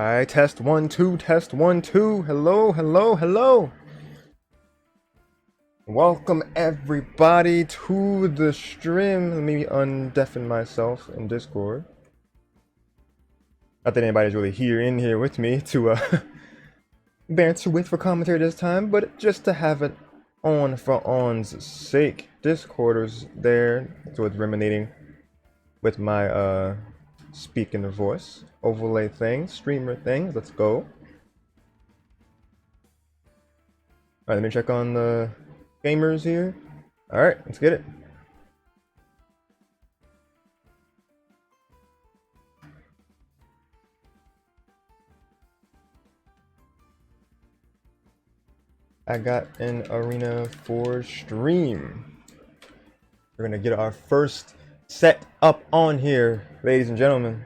Alright, test 1 2, test 1 2. Hello, hello, hello. Welcome everybody to the stream. Let me undeafen myself in Discord. Not that anybody's really in here with me to banter with for commentary this time, but just to have it on for on's sake. Discorders there, so it's ruminating with my speaking voice, overlay things, streamer things. Let's go. Alright, let me check on the gamers here. Alright, let's get it. I got an arena for stream. We're gonna get our first set up on here, ladies and gentlemen.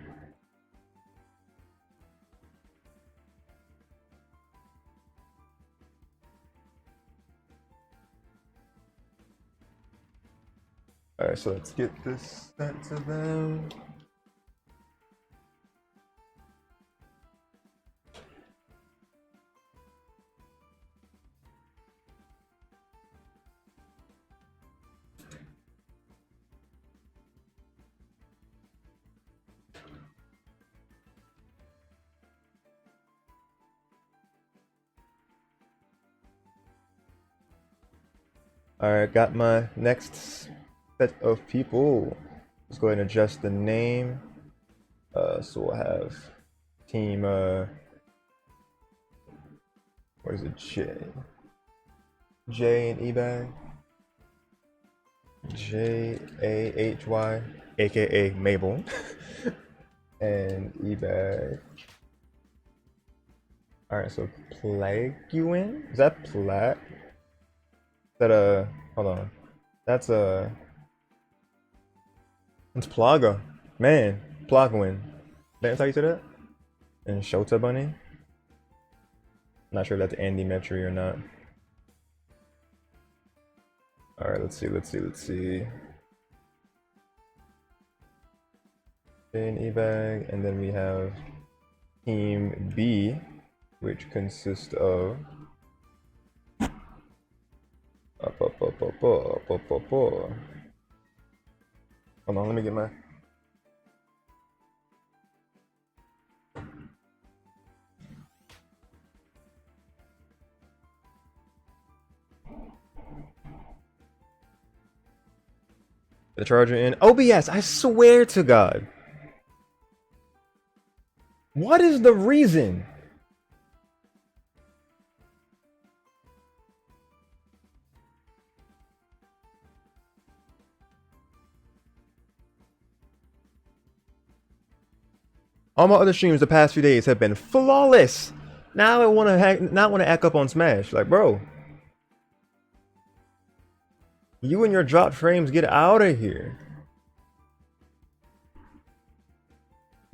Alright, so let's get this sent to them. Alright, got my next set of people. Let's go ahead and adjust the name. So we'll have team what is it? J and eBay. Jahy, aka Mabel. And eBay. Alright, so Plaguein? Is that Plat? Is that hold on. That's it's Plaga. Man, Plaguein. That's how you say that? And Shota Bunny? Not sure if that's Andy Metry or not. Alright, let's see. In eBay, and then we have Team B, which consists of Hold on, let me get my the charger in OBS. I swear to God. What is the reason? All my other streams the past few days have been flawless. Now I want to act up on Smash. Like, bro, you and your dropped frames, get out of here.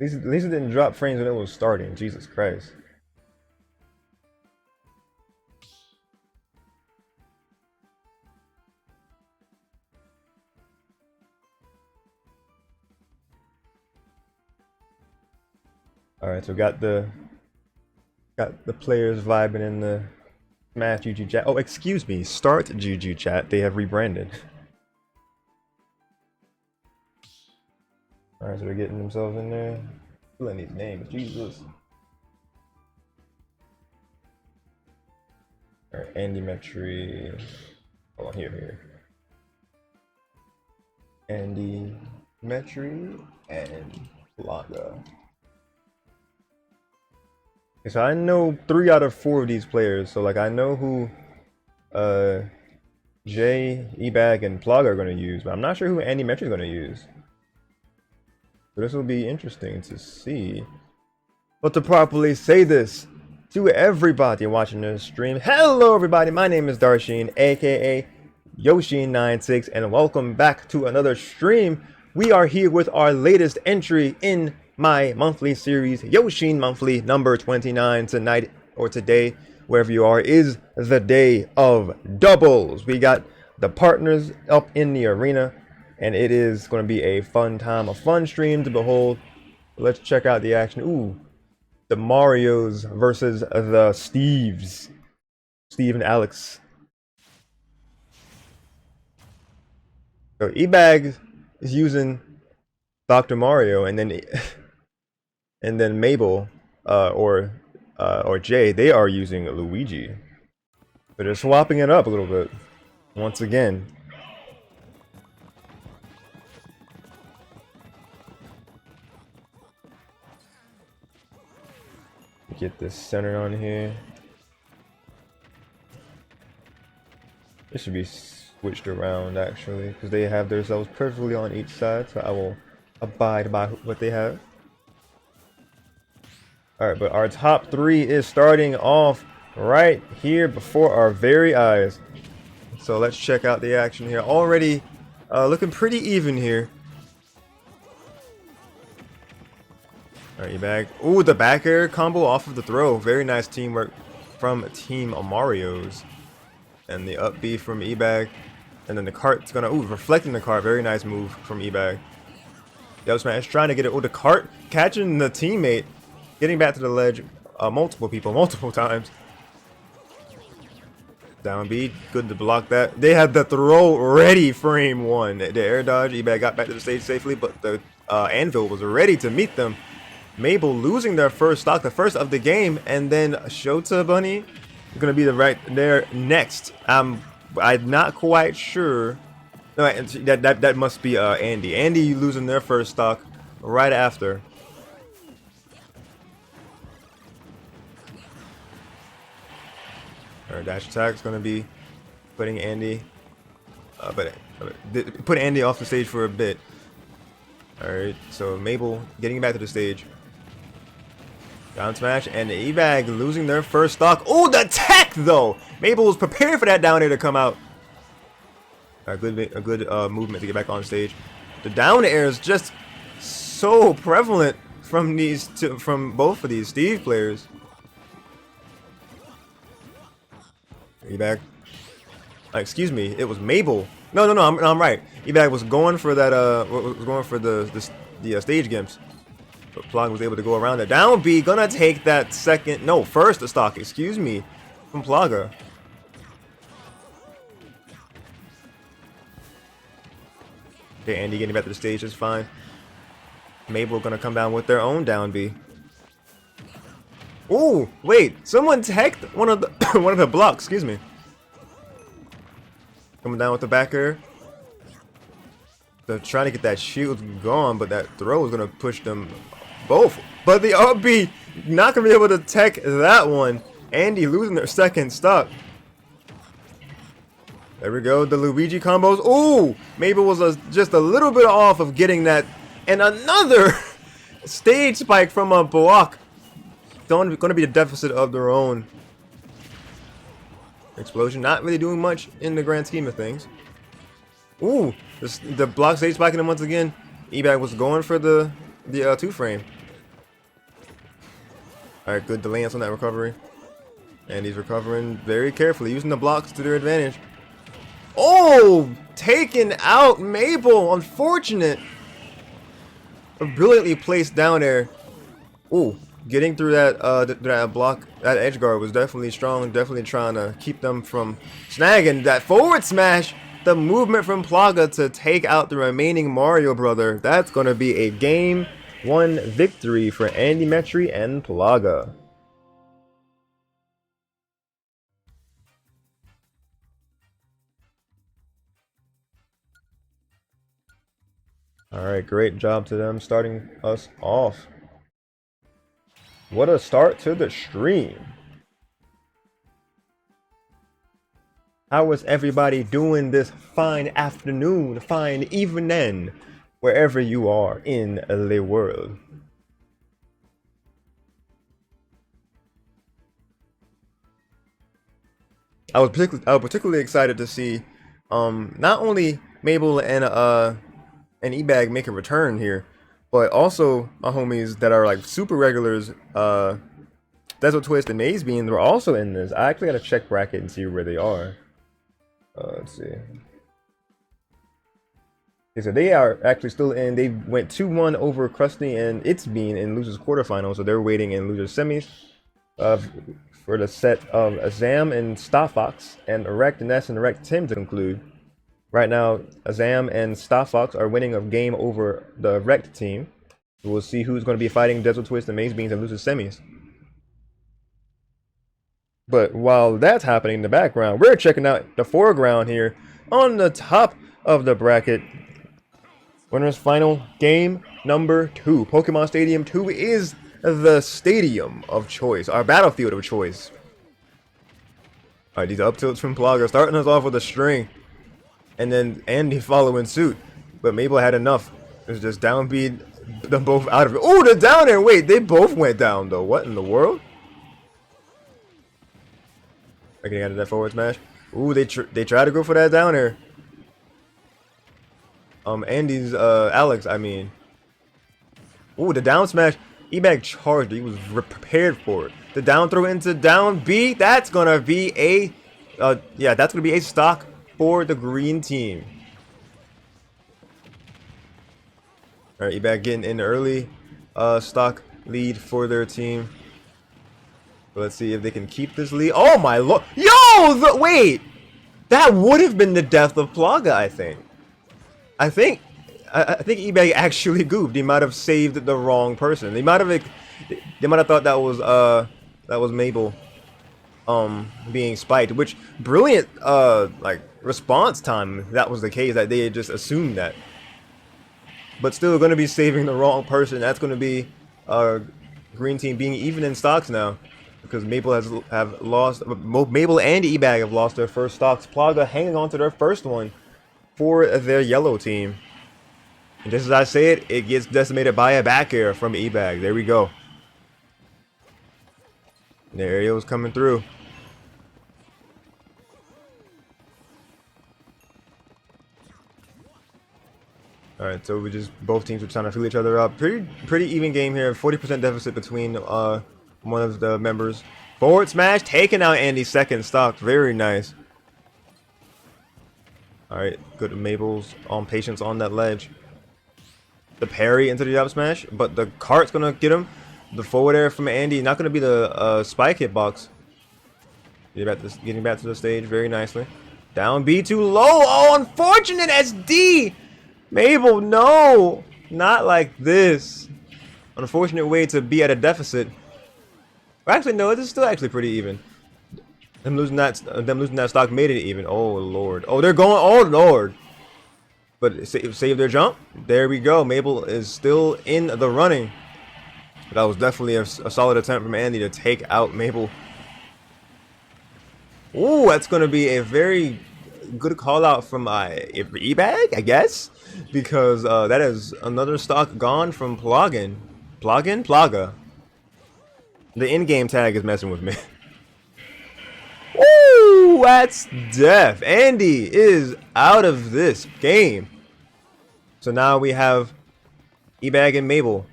At least it didn't drop frames when it was starting. Jesus Christ. Alright, so got the players vibing in the Smash GG chat. Oh, excuse me, Start GG chat. They have rebranded. Alright, so they're getting themselves in there. Filling these names, Jesus. Alright, Andy Metry. Hold on, here. Andy Metry and Plaga. So I know 3 out of 4 of these players, so like I know who Jay, Ebag, and Plaga are going to use, but I'm not sure who Andy Metry is going to use. So this will be interesting to see. But to properly say this to everybody watching this stream, hello everybody, my name is Yoshean, aka Yoshean96, and welcome back to another stream. We are here with our latest entry in my monthly series, Yoshean Monthly number 29. Tonight or today, wherever you are, is the day of doubles. We got the partners up in the arena, and it is going to be a fun time, a fun stream to behold. Let's check out the action. Ooh, the Marios versus the Steves. Steve and Alex. So Ebag is using Dr. Mario, and then Mabel or Jay, they are using Luigi. But they're swapping it up a little bit once again. Get this center on here. It should be switched around actually, because they have themselves perfectly on each side, so I will abide by what they have. Alright, but our top three is starting off right here before our very eyes. So let's check out the action here. Already looking pretty even here. Alright, you back. Ooh, the back air combo off of the throw. Very nice teamwork from Team Mario's. And the up B from Ebag. And then the cart's gonna, ooh, reflecting the cart. Very nice move from Ebag. Yo, smash trying to get it. Oh, the cart catching the teammate. Getting back to the ledge. Multiple times. Down B, good to block that. They had the throw ready frame one. The air dodge, Ebag got back to the stage safely, but the anvil was ready to meet them. Mabel losing their first stock, the first of the game, and then Shota Bunny is going to be right there next. I'm not quite sure. No, that must be Andy. Andy losing their first stock right after. Our dash attack is going to be putting Andy, put Andy off the stage for a bit. Alright, so Mabel getting back to the stage. Down smash, and Ebag losing their first stock. Oh, the tech though! Mabel was prepared for that down air to come out. A good movement to get back on stage. The down air is just so prevalent from from both of these Steve players. Ebag. Excuse me, it was Mabel. No, I'm right. Ebag was going for that. Was going for the stage gimps. But Plaga was able to go around that. Down B, gonna take that second. No, first stock. Excuse me, from Plaga. Okay, Andy getting back to the stage is fine. Mabel gonna come down with their own down B. Oh, wait! Someone teched one of the one of the blocks. Excuse me. Coming down with the back air. They're trying to get that shield gone, but that throw is gonna push them both. But the up B not gonna be able to tech that one. Andy losing their second stock. There we go. The Luigi combos. Ooh, Mabel was just a little bit off of getting that, and another stage spike from a block. Going to be a deficit of their own. Explosion, not really doing much in the grand scheme of things. Ooh, the block stage spiking him once again. Ebag was going for the two frame. All right, good delay on that recovery, and he's recovering very carefully, using the blocks to their advantage. Oh, taken out Mabel. Unfortunate. A brilliantly placed down there. Ooh. Getting through that block, that edge guard was definitely strong, definitely trying to keep them from snagging that forward smash. The movement from Plaga to take out the remaining Mario brother. That's going to be a game 1 victory for Andy Metry and Plaga. Alright, great job to them starting us off. What a start to the stream. How is everybody doing this fine afternoon, fine evening, wherever you are in the world? I was particularly excited to see not only Mabel and Ebag make a return here, but also my homies that are like super regulars, Desert Twist and Maze Beans were also in this. I actually gotta check bracket and see where they are. Let's see. So they are actually still in. They went 2-1 over Krusty and It's Bean in losers quarterfinals, so they're waiting in losers semis uh, for the set of Azam and Star Fox and Erect Ness and Erect Tim to conclude. Right now, Azam and Star Fox are winning a game over the Erect team. We'll see who's going to be fighting Desert Twist and Maze Beans in losers semis. But while that's happening in the background, we're checking out the foreground here on the top of the bracket. Winners final game number 2. Pokemon Stadium 2 is the stadium of choice, our battlefield of choice. Alright, these up tilts from Plogger starting us off with a string. And then Andy following suit. But Mabel had enough. It was just downbeat them both out of it. Oh, the down air! Wait, they both went down though. What in the world? Okay, out of that forward smash. Ooh, they try to go for that down air. Andy's Alex, I mean. Ooh, the down smash. E-Bag charged. He was prepared for it. The down throw into down B. That's gonna be a, yeah, that's gonna be a stock for the green team. All right, E-Bag getting in early, stock lead for their team. Let's see if they can keep this lead. Oh my lord! Yo, wait, that would have been the death of Plaga. I think eBay actually goofed. He might have saved the wrong person. They might have thought that was Mabel being spiked, which brilliant like response time. That was the case, that they had just assumed that. But still going to be saving the wrong person. That's going to be green team being even in stocks now, because Mabel have lost. Mabel and eBag have lost their first stocks. Plaga hanging on to their first one for their yellow team. And just as I say it, it gets decimated by a back air from eBag. There we go. The aerial's coming through. Alright, so both teams are trying to fill each other up. Pretty even game here. 40% deficit between one of the members. Forward smash, taking out Andy's second stock. Very nice. Alright, good Mabel's patience on that ledge. The parry into the up smash, but the cart's gonna get him. The forward air from Andy, not gonna be the spike hitbox. Getting back to the stage very nicely. Down B too low. Oh, unfortunate SD. Mabel, no, not like this. Unfortunate way to be at a deficit. Well, actually, no, this is still actually pretty even. Them losing that stock made it even. Oh lord. Oh, they're going. Oh lord. But save their jump. There we go. Mabel is still in the running. That was definitely a solid attempt from Andy to take out Mabel. Ooh, that's going to be a very good call out from eBag, I guess. Because that is another stock gone from Plaga. The in-game tag is messing with me. Ooh, that's death. Andy is out of this game. So now we have eBag and Mabel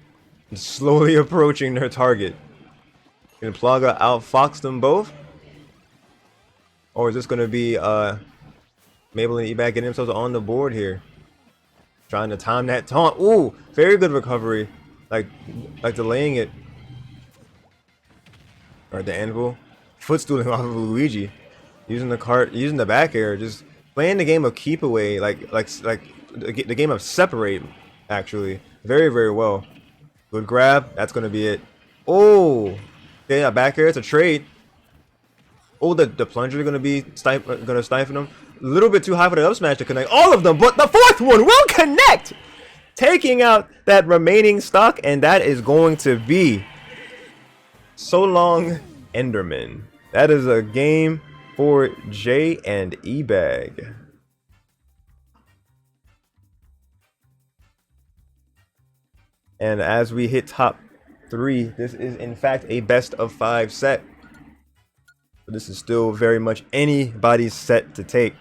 slowly approaching their target. Can Plaga outfox them both? Or is this going to be Mabel and eBag getting themselves on the board here? Trying to time that taunt. Ooh, very good recovery. Like delaying it. Alright, the anvil. Footstooling off of Luigi. Using the cart, using the back air, just playing the game of keep away, like the game of separate, actually. Very, very well. Good grab, that's gonna be it. Oh, yeah, back air, it's a trade. Oh, the plunger gonna stifle them. A little bit too high for the up smash to connect all of them, but the fourth one will connect, taking out that remaining stock, and that is going to be So Long Enderman. That is a game for J and eBag. And as we hit top 3, this is in fact a best of 5 set. But this is still very much anybody's set to take.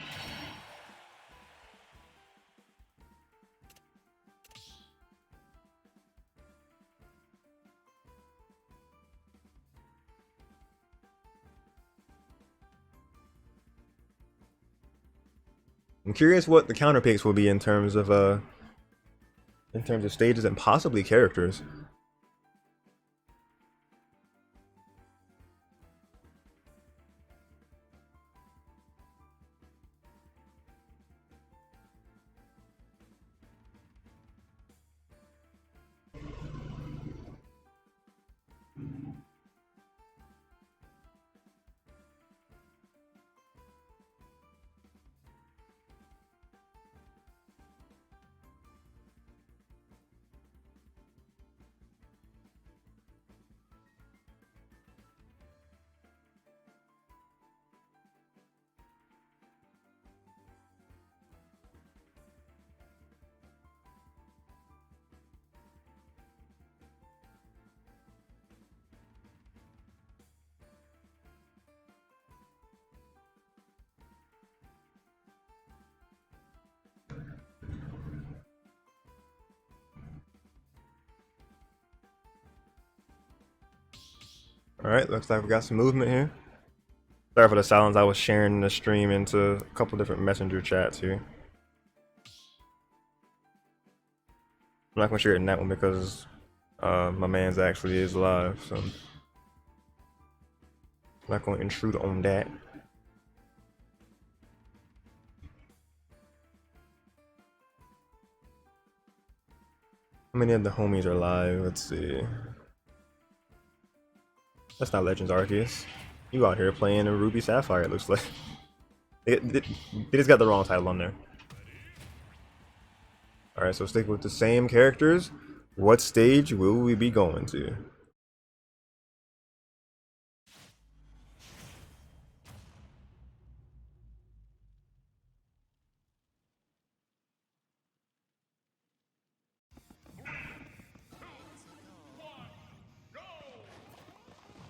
I'm curious what the counter picks will be in terms of stages and possibly characters. Alright, looks like we got some movement here. Sorry for the silence, I was sharing the stream into a couple different messenger chats here. I'm not gonna share it in that one because my man's actually is live, so I'm not gonna intrude on that. How many of the homies are live? Let's see. That's not Legends Arceus. You out here playing a Ruby Sapphire, it looks like. They just got the wrong title on there. Alright, so stick with the same characters. What stage will we be going to?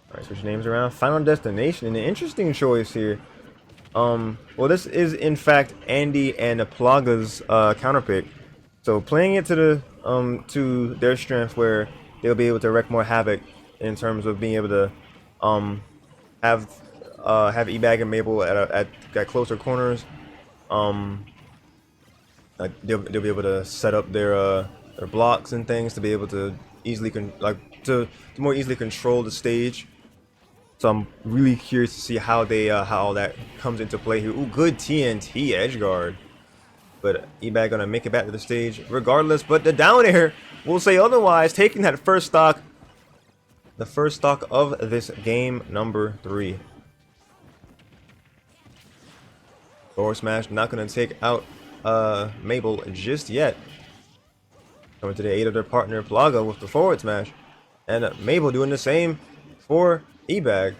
Alright, switch names around. Final Destination, an interesting choice here. Well, this is in fact Andy and Plaga's counterpick. So playing it to their strength, where they'll be able to wreak more havoc in terms of being able to um have E-Bag and Mabel at closer corners. They'll be able to set up their blocks and things to be able to easily to more easily control the stage. So I'm really curious to see how all that comes into play here. Ooh, good TNT edge guard. But E-Bag gonna make it back to the stage regardless. But the down air will say otherwise, taking that first stock. The first stock of this game, number 3. Forward smash not gonna take out Mabel just yet. Coming to the aid of their partner Plaga with the forward smash. And Mabel doing the same for E-Bag.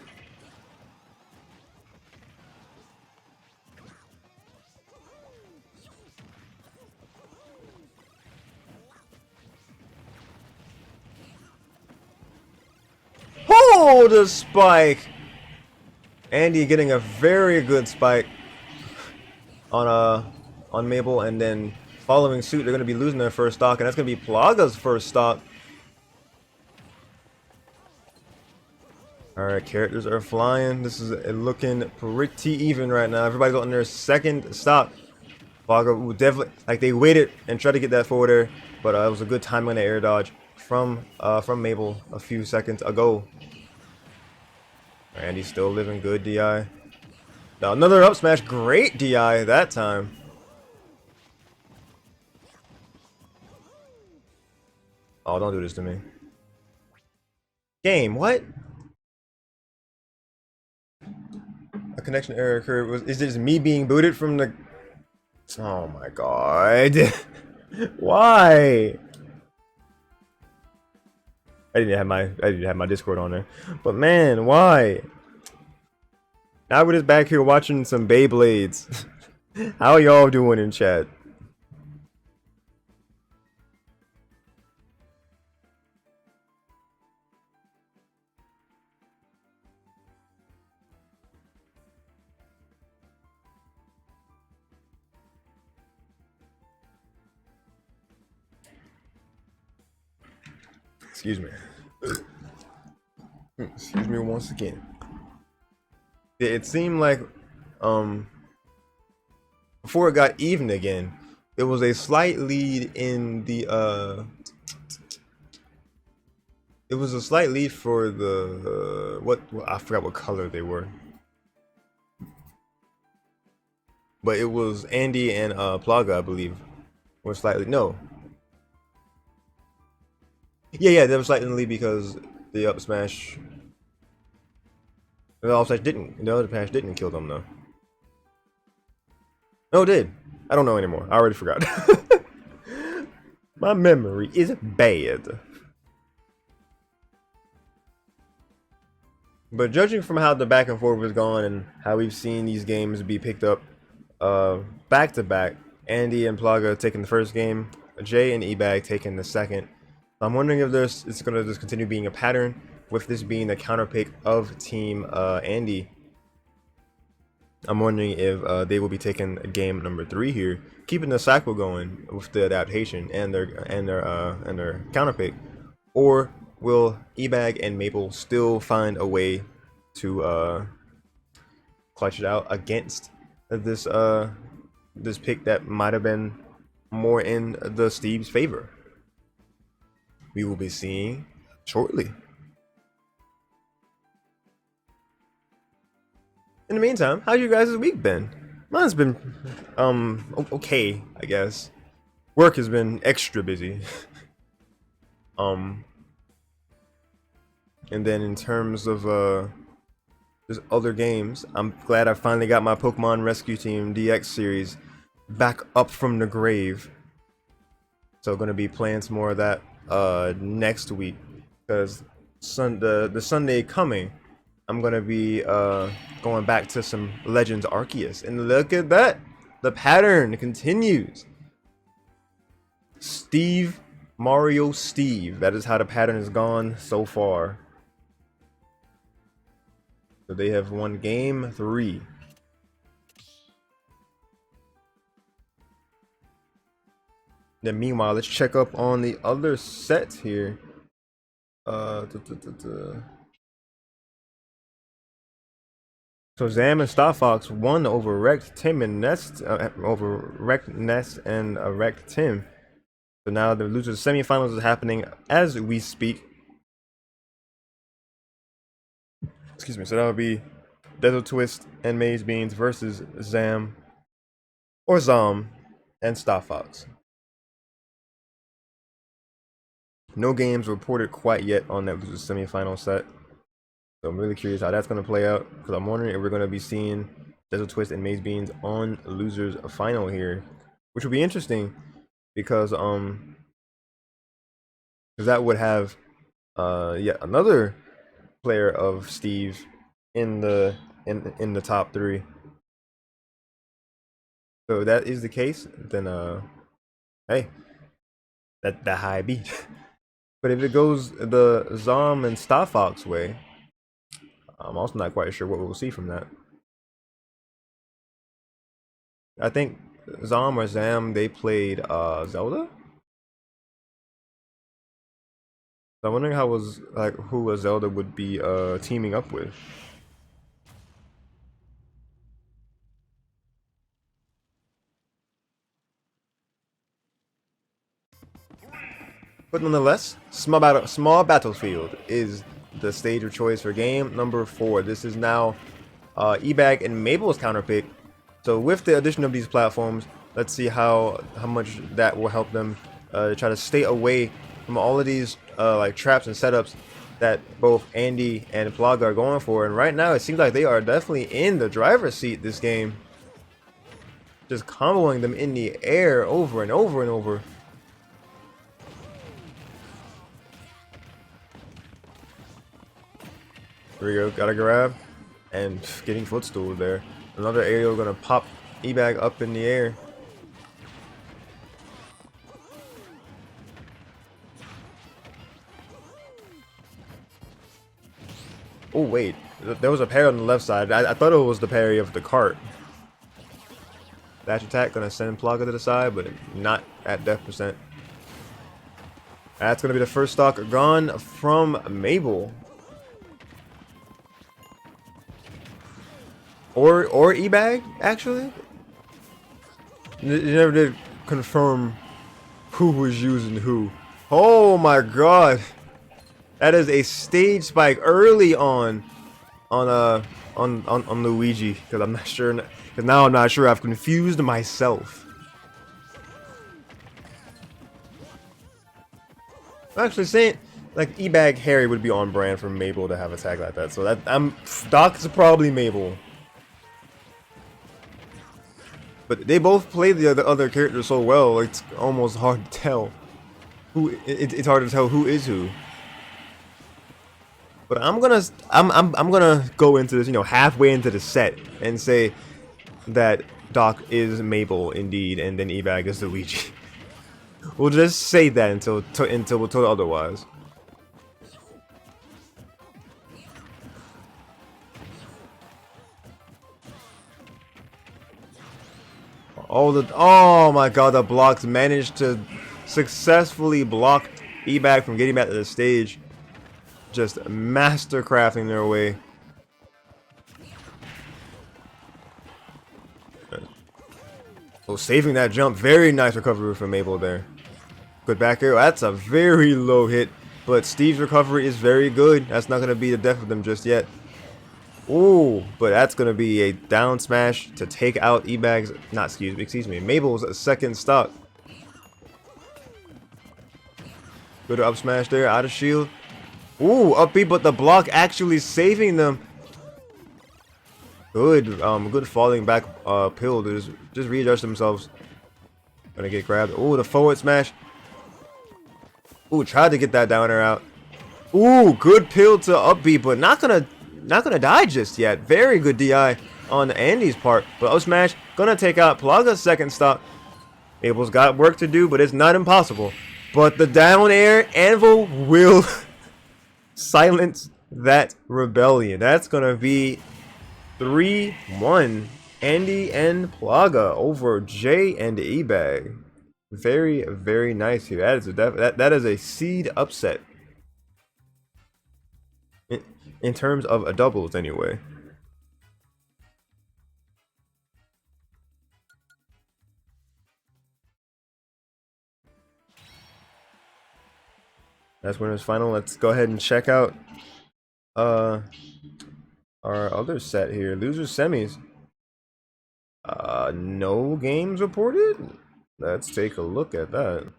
Oh, the spike! Andy getting a very good spike on Mabel, and then following suit, they're going to be losing their first stock, and that's going to be Plaga's first stock. Alright, characters are flying. This is looking pretty even right now. Everybody's on their second stock. Plaga will definitely, like, they waited and tried to get that forward air, but it was a good timing on the air dodge from Mabel a few seconds ago. Andy's still living good, DI. Now another up smash, great DI that time. Oh, don't do this to me. Game, what? A connection error occurred. Is this me being booted from the... Oh my god. Why? I didn't have my Discord on there. But man, why? Now we're just back here watching some Beyblades. How y'all doing in chat? Excuse me. Excuse me once again. It seemed like before it got even again, there was a slight lead in the it was a slight lead for the what I forgot what color they were. But it was Andy and Plaga, I believe. Or slightly no. Yeah, they were slightly in the lead because the up smash the up smash didn't. The other smash didn't kill them though. No, it did. I don't know anymore. I already forgot. My memory is bad. But judging from how the back and forth was going and how we've seen these games be picked up back to back, Andy and Plaga taking the first game, Jay and Ebag taking the second. I'm wondering if it's going to just continue being a pattern, with this being the counter pick of Team Andy. I'm wondering if they will be taking game number 3 here, keeping the cycle going with the adaptation and their counter pick, or will Ebag and Maple still find a way to clutch it out against this this pick that might have been more in the Steve's favor? We will be seeing shortly. In the meantime, how's your guys' week been? Mine's been okay, I guess. Work has been extra busy. And then in terms of just other games, I'm glad I finally got my Pokemon Rescue Team DX series back up from the grave. So gonna be playing some more of that next week, because the Sunday coming, I'm gonna be going back to some Legends Arceus, and look at that, the pattern continues. Steve, Mario, Steve. That is how the pattern has gone so far. So they have won game 3. Then meanwhile, let's check up on the other set here. So Zam and Star Fox won over Wrecked Tim and Nest, over Wrecked Nest and Wrecked Tim. So now the losers semifinals is happening as we speak. Excuse me. So that would be Desert Twist and Maze Beans versus Zam or Zom and Star Fox. No games reported quite yet on that losers semifinal set. So I'm really curious how that's going to play out, because I'm wondering if we're going to be seeing Desert Twist and Maze Beans on losers final here, which will be interesting because that would have yet another player of Steve in the top 3. So if that is the case, then hey, that high be. But if it goes the Zom and Star Fox way, I'm also not quite sure what we'll see from that. I think Zom or Zam, they played Zelda. So I'm wondering who a Zelda would be teaming up with. But nonetheless, small battlefield is the stage of choice for game number 4. This is now Ebag and Mabel's counterpick. So with the addition of these platforms, let's see how much that will help them try to stay away from all of these like traps and setups that both Andy and Plaga are going for. And right now, it seems like they are definitely in the driver's seat this game. Just comboing them in the air over and over and over. Here we go, gotta grab, and getting footstool there. Another aerial gonna pop Ebag up in the air. Oh wait, there was a parry on the left side. I thought it was the parry of the cart. Dash attack gonna send Plaga to the side, but not at death percent. That's gonna be the first stock gone from Mabel. Or Ebag, actually. They never did confirm who was using who. Oh my god. That is a stage spike early on Luigi, because I'm not sure, because now I'm not sure. I've confused myself. Actually, saying like E-Bag Harry would be on brand for Mabel to have a tag like that. So that Doc is probably Mabel, but they both play the other characters so well. It's almost hard to tell who. It's hard to tell who is who. But I'm gonna go into this, halfway into the set and say that Doc is Mabel indeed, and then E-Bag is Luigi. We'll just say that until we're told otherwise. Oh my god, the blocks managed to successfully block E-Bag from getting back to the stage. Just mastercrafting their way. Oh, saving that jump. Very nice recovery from Mabel there. Good back air. That's a very low hit, but Steve's recovery is very good. That's not going to be the death of them just yet. Ooh, but that's going to be a down smash to take out E-Bag's, excuse me, Mabel's second stock. Good up smash there, out of shield. Ooh, up B, but the block actually saving them. Good falling back pill to just readjust themselves. Gonna get grabbed. Ooh, the forward smash. Ooh, tried to get that downer out. Ooh, good pill to up B, but not gonna die just yet. Very good DI on Andy's part. But up smash gonna take out Plaga's second stop. Abel's got work to do, but it's not impossible. But the down air anvil will silence that rebellion. That's gonna be 3-1. Andy and Plaga over Jay and E-Bag. Very, very nice here. That is a seed upset. In terms of a doubles, anyway. That's winners final. Let's go ahead and check out our other set here. Losers semis. No games reported? Let's take a look at that.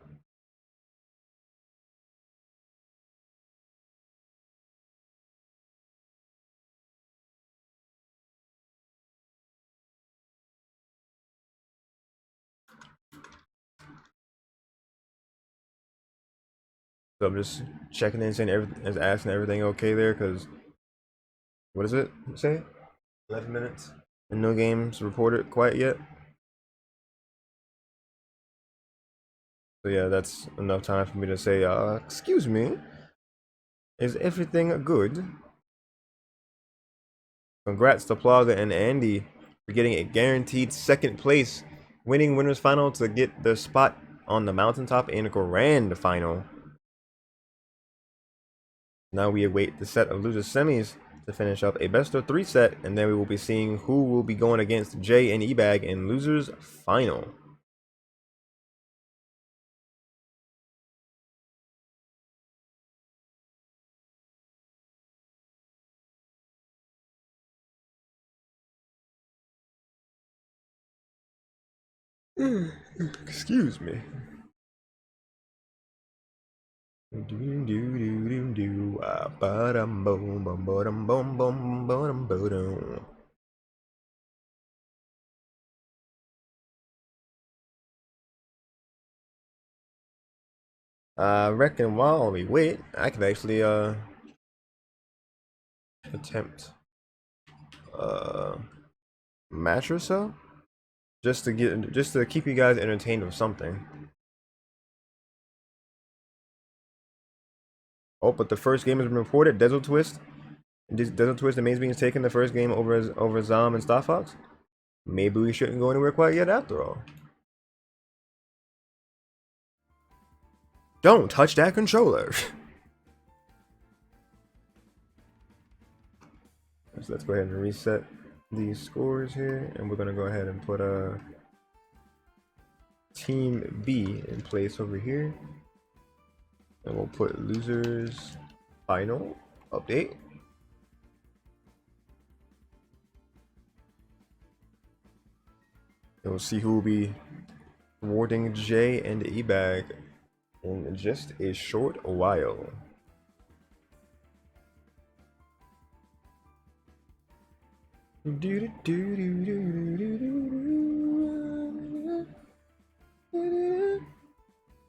So I'm just checking in, saying asking everything okay there, because what does it say? 11 minutes and no games reported quite yet. So yeah, that's enough time for me to say, excuse me, is everything good? Congrats to Plaga and Andy for getting a guaranteed second place, winning winners final to get the spot on the mountaintop in grand final. Now we await the set of losers semis to finish up a best of 3 set, and then we will be seeing who will be going against Jay and E-Bag in losers final. Excuse me. I reckon while we wait, I can actually attempt match or so, just to keep you guys entertained with something. Oh, but the first game has been reported. Desert Twist. Desert Twist, the main being taken the first game over Zom and Star Fox. Maybe we shouldn't go anywhere quite yet after all. Don't touch that controller. So let's go ahead and reset these scores here, and we're gonna go ahead and put Team B in place over here. And we'll put losers final update. And we'll see who will be rewarding J and E-Bag in just a short while.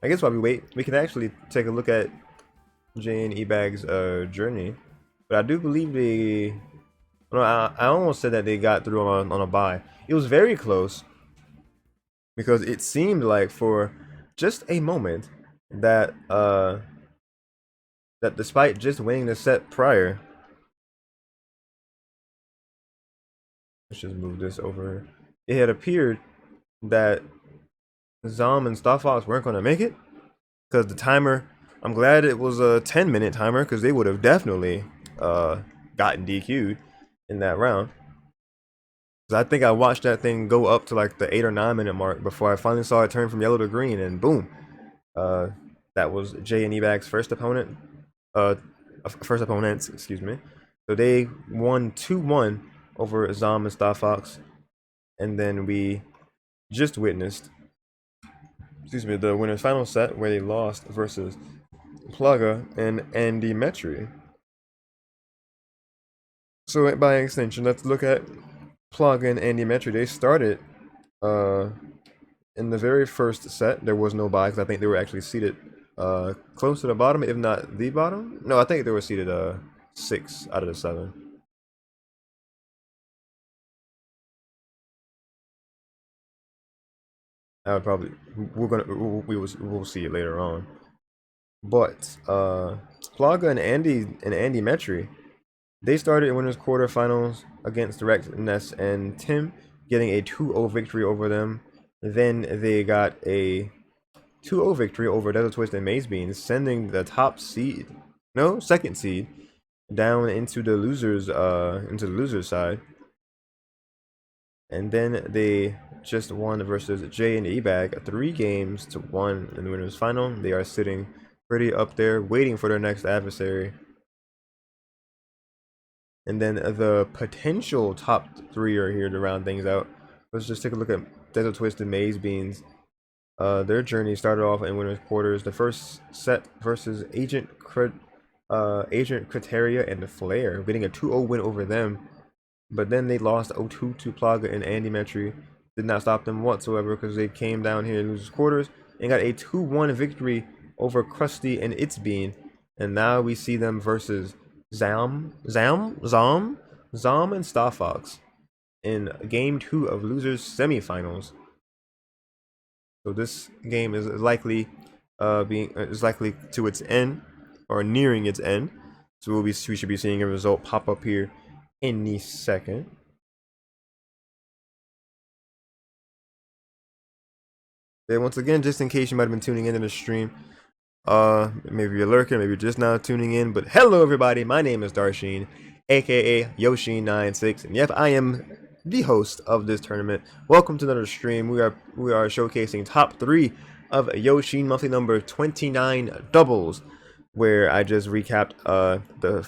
I guess while we wait, we can actually take a look at J and E-Bag's journey. But I do believe they... No, I almost said that they got through on a bye. It was very close. Because it seemed like for just a moment that that despite just winning the set prior... Let's just move this over. It had appeared that Zom and Star Fox weren't going to make it. Because the timer... I'm glad it was a 10-minute timer, because they would have definitely gotten DQ'd in that round. I think I watched that thing go up to like the 8 or 9 minute mark before I finally saw it turn from yellow to green, and boom, that was J and E-Bag's first opponent. First opponents, excuse me. So they won 2-1 over Zom and Star Fox, and then we just witnessed, excuse me, the winners final set where they lost versus Plaga and Andy Metri. So by extension, let's look at Plaga and Andy Metri. They started in the very first set. There was no bye because I think they were actually seated close to the bottom, if not the bottom. No, I think they were seated 6 out of the 7. I would probably we'll see it later on. But Plaga and Andy Metri, they started in winners quarterfinals against Direct Ness and Tim, getting a 2-0 victory over them. Then they got a 2-0 victory over Desert Twist and Maze Beans, sending the second seed down into the losers side. And then they just won versus J and E-Bag 3-1 in the winners final. They are sitting pretty up there, waiting for their next adversary. And then the potential top 3 are here to round things out. Let's just take a look at Desert Twist and Maze Beans. Their journey started off in winners quarters. The first set versus Agent Criteria and the Flare, getting a 2-0 win over them. But then they lost 0-2 to Plaga and Andy Metri. Did not stop them whatsoever because they came down here in losers quarters and got a 2-1 victory over Krusty and It's Bean. And now we see them versus Zom and Star Fox in game 2 of losers semifinals. So this game is likely likely to its end or nearing its end. So we should be seeing a result pop up here any second. And once again, just in case you might have been tuning into the stream, maybe you're lurking, maybe you're just now tuning in, but hello everybody, my name is Yoshean, aka Yoshean96, and yep, I am the host of this tournament. Welcome to another stream. We are showcasing top 3 of Yoshean monthly number 29 doubles, where I just recapped the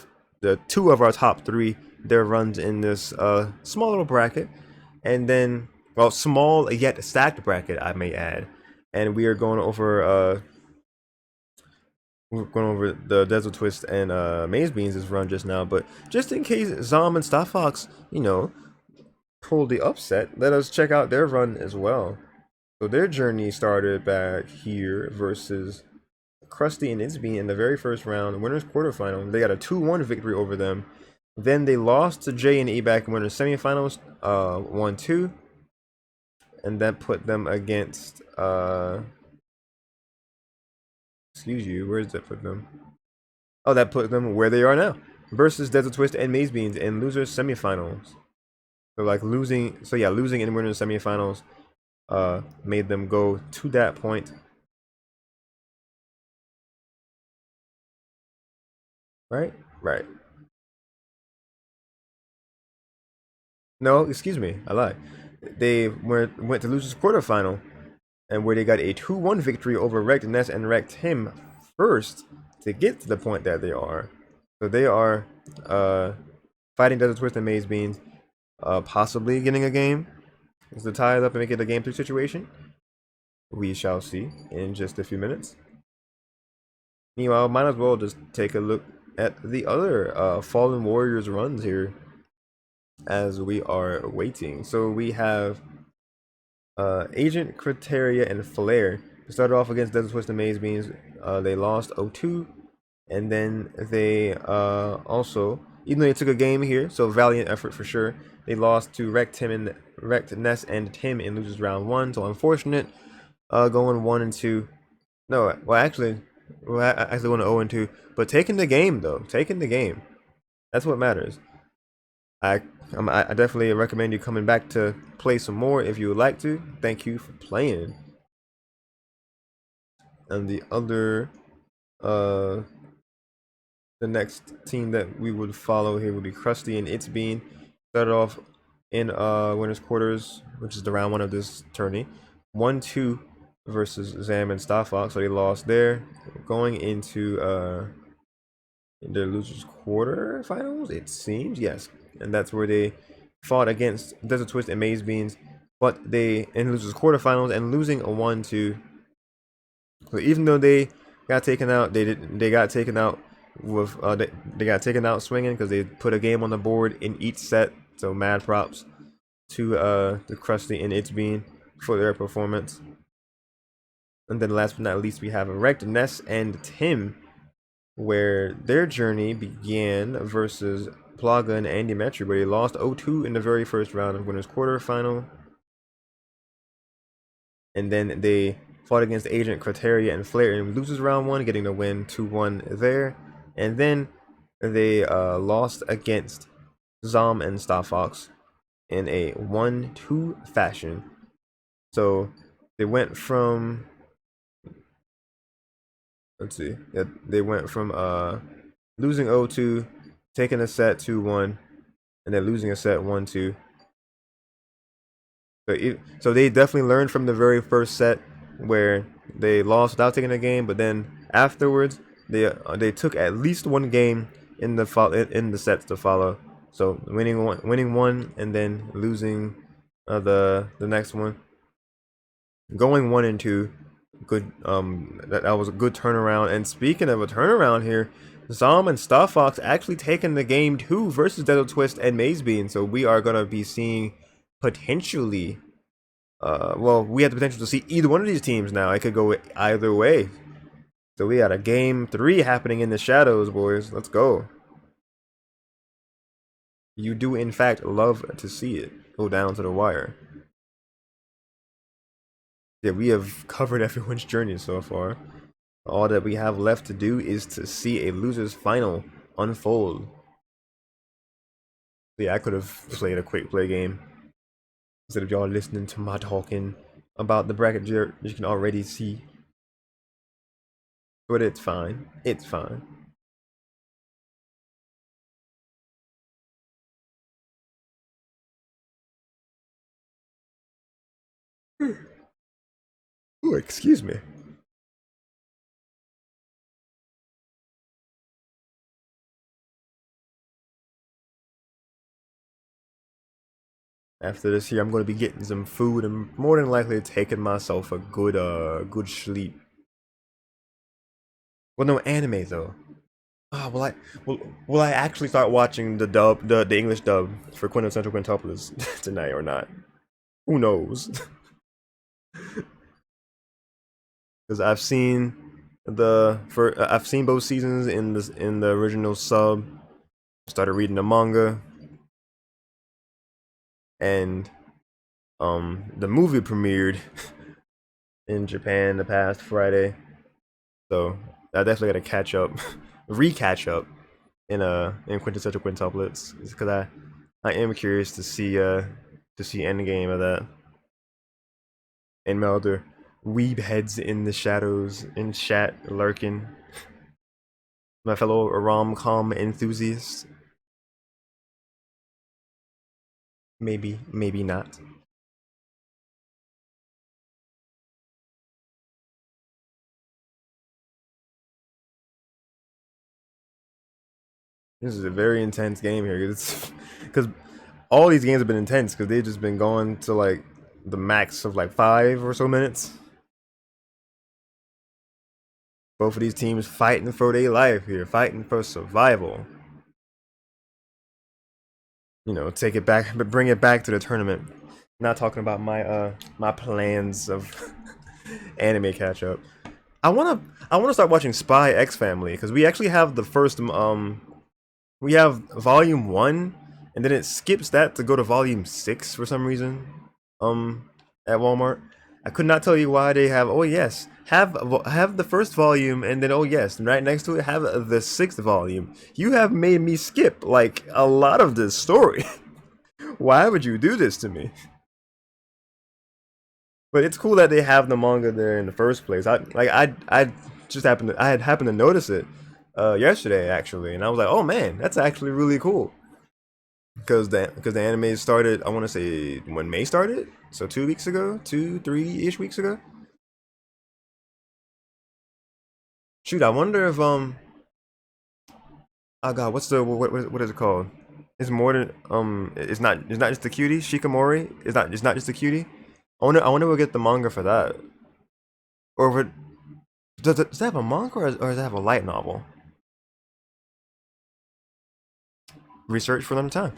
2 of our top 3, their runs in this small little bracket, and then, well, small yet stacked bracket, I may add. And we are going over the Desert Twist and Maze Beans' run just now. But just in case Zom and Star Fox, pulled the upset, let us check out their run as well. So their journey started back here versus Krusty and Itzbean in the very first round, winners quarterfinal. They got a 2-1 victory over them. Then they lost to J and E back in winners semifinals, 1-2. And that put them against excuse you, where does that put them? Oh, that put them where they are now, versus Desert Twist and Maze Beans in losers semifinals. So like losing in winners semifinals made them go to that point. Right? No, excuse me, I lied. They went to losers quarterfinal, and where they got a 2-1 victory over Wrecked Ness and Wrecked him first to get to the point that they are. So they are fighting Desert Twist and Maze Beans, possibly getting a game. Is to tie it up and make it a game 3 situation? We shall see in just a few minutes. Meanwhile, might as well just take a look at the other Fallen Warriors runs here as we are waiting. So we have Agent Criteria and Flare. To start off against Desert Twist and Maze Beans, they lost 0-2, and then they also, even though they took a game here, so valiant effort for sure, they lost to Wrecked Ness and Tim in losers round 1, so unfortunate. Going 1-2. No, well actually, actually going 0-2, but taking the game though, taking the game. That's what matters. I I definitely recommend you coming back to play some more if you would like to. Thank you for playing. And the other, uh, the next team that we would follow here would be Krusty and It's Bean. Started off in winners quarters, which is the round 1 of this tourney. 1-2 versus Zam and Star Fox, so they lost there. Going into their losers quarterfinals, it seems, yes, and that's where they fought against Desert Twist and Maze Beans, but they in losers quarterfinals and losing a 1-2. So even though they got taken out, they got taken out with they got taken out swinging because they put a game on the board in each set. So mad props to the Krusty and It's Bean for their performance. And then last but not least, we have Wrecked Ness and Tim, where their journey began versus Plaga and Andy Metri, where they lost 0-2 in the very first round of winners quarterfinal. And then they fought against Agent Criteria and Flair in losers round 1, getting the win 2-1 there. And then they lost against Zom and Star Fox in a 1-2 fashion. So they went from, let's see, they went from losing 0-2, taking a set 2-1, and then losing a set 1-2. So they definitely learned from the very first set where they lost without taking a game, but then afterwards they took at least one game in the sets to follow. So winning one, and then losing the next one, going 1-2. Good, that was a good turnaround. And speaking of a turnaround here, Zom and Star Fox actually taking the game 2 versus Desert Twist and Maze Bean. So we are gonna be seeing potentially, well, we have the potential to see either one of these teams now. It could go either way. So we got a game 3 happening in the shadows, boys. Let's go. You do in fact love to see it go down to the wire. Yeah, we have covered everyone's journey so far. All that we have left to do is to see a loser's final unfold. Yeah, I could have played a quick play game instead of y'all listening to my talking about the bracket you can already see. But it's fine. It's fine. Oh, excuse me. After this here, I'm going to be getting some food and more than likely taking myself a good sleep. Well, no anime though. Ah, will I actually start watching the English dub for Quintessential Quintuplets tonight or not? Who knows? Because I've seen both seasons in the original sub. Started reading the manga, and the movie premiered in Japan the past Friday. So I definitely got to catch up, re-catch up in Quintessential Quintuplets, because I am curious to see endgame of that. And my other weeb heads in the shadows in chat lurking, my fellow rom-com enthusiasts. Maybe, maybe not. This is a very intense game here. It's because all these games have been intense because they've just been going to like the max of like 5 or so minutes. Both of these teams fighting for their life here, fighting for survival. You know, take it back, but bring it back to the tournament. Not talking about my plans of anime catch up. I wanna start watching Spy X Family because we actually have the first we have volume 1, and then it skips that to go to volume 6 for some reason. At Walmart, I could not tell you why they have. Oh yes, have the first volume, and then oh yes, right next to it have the sixth volume. You have made me skip like a lot of this story. Why would you do this to me? But it's cool that they have the manga there in the first place. I just I had happened to notice it yesterday actually, and I was like, oh man, that's actually really cool. Because the anime started, I want to say when May started, so 2 weeks ago, 2 3 ish weeks ago. Shoot, I wonder if oh god, what's the what is it called? It's more than it's not just the cutie Shikamori. It's not just the cutie. I wonder we'll get the manga for that, or if it, does that have a manga or does it have a light novel? Research for another time.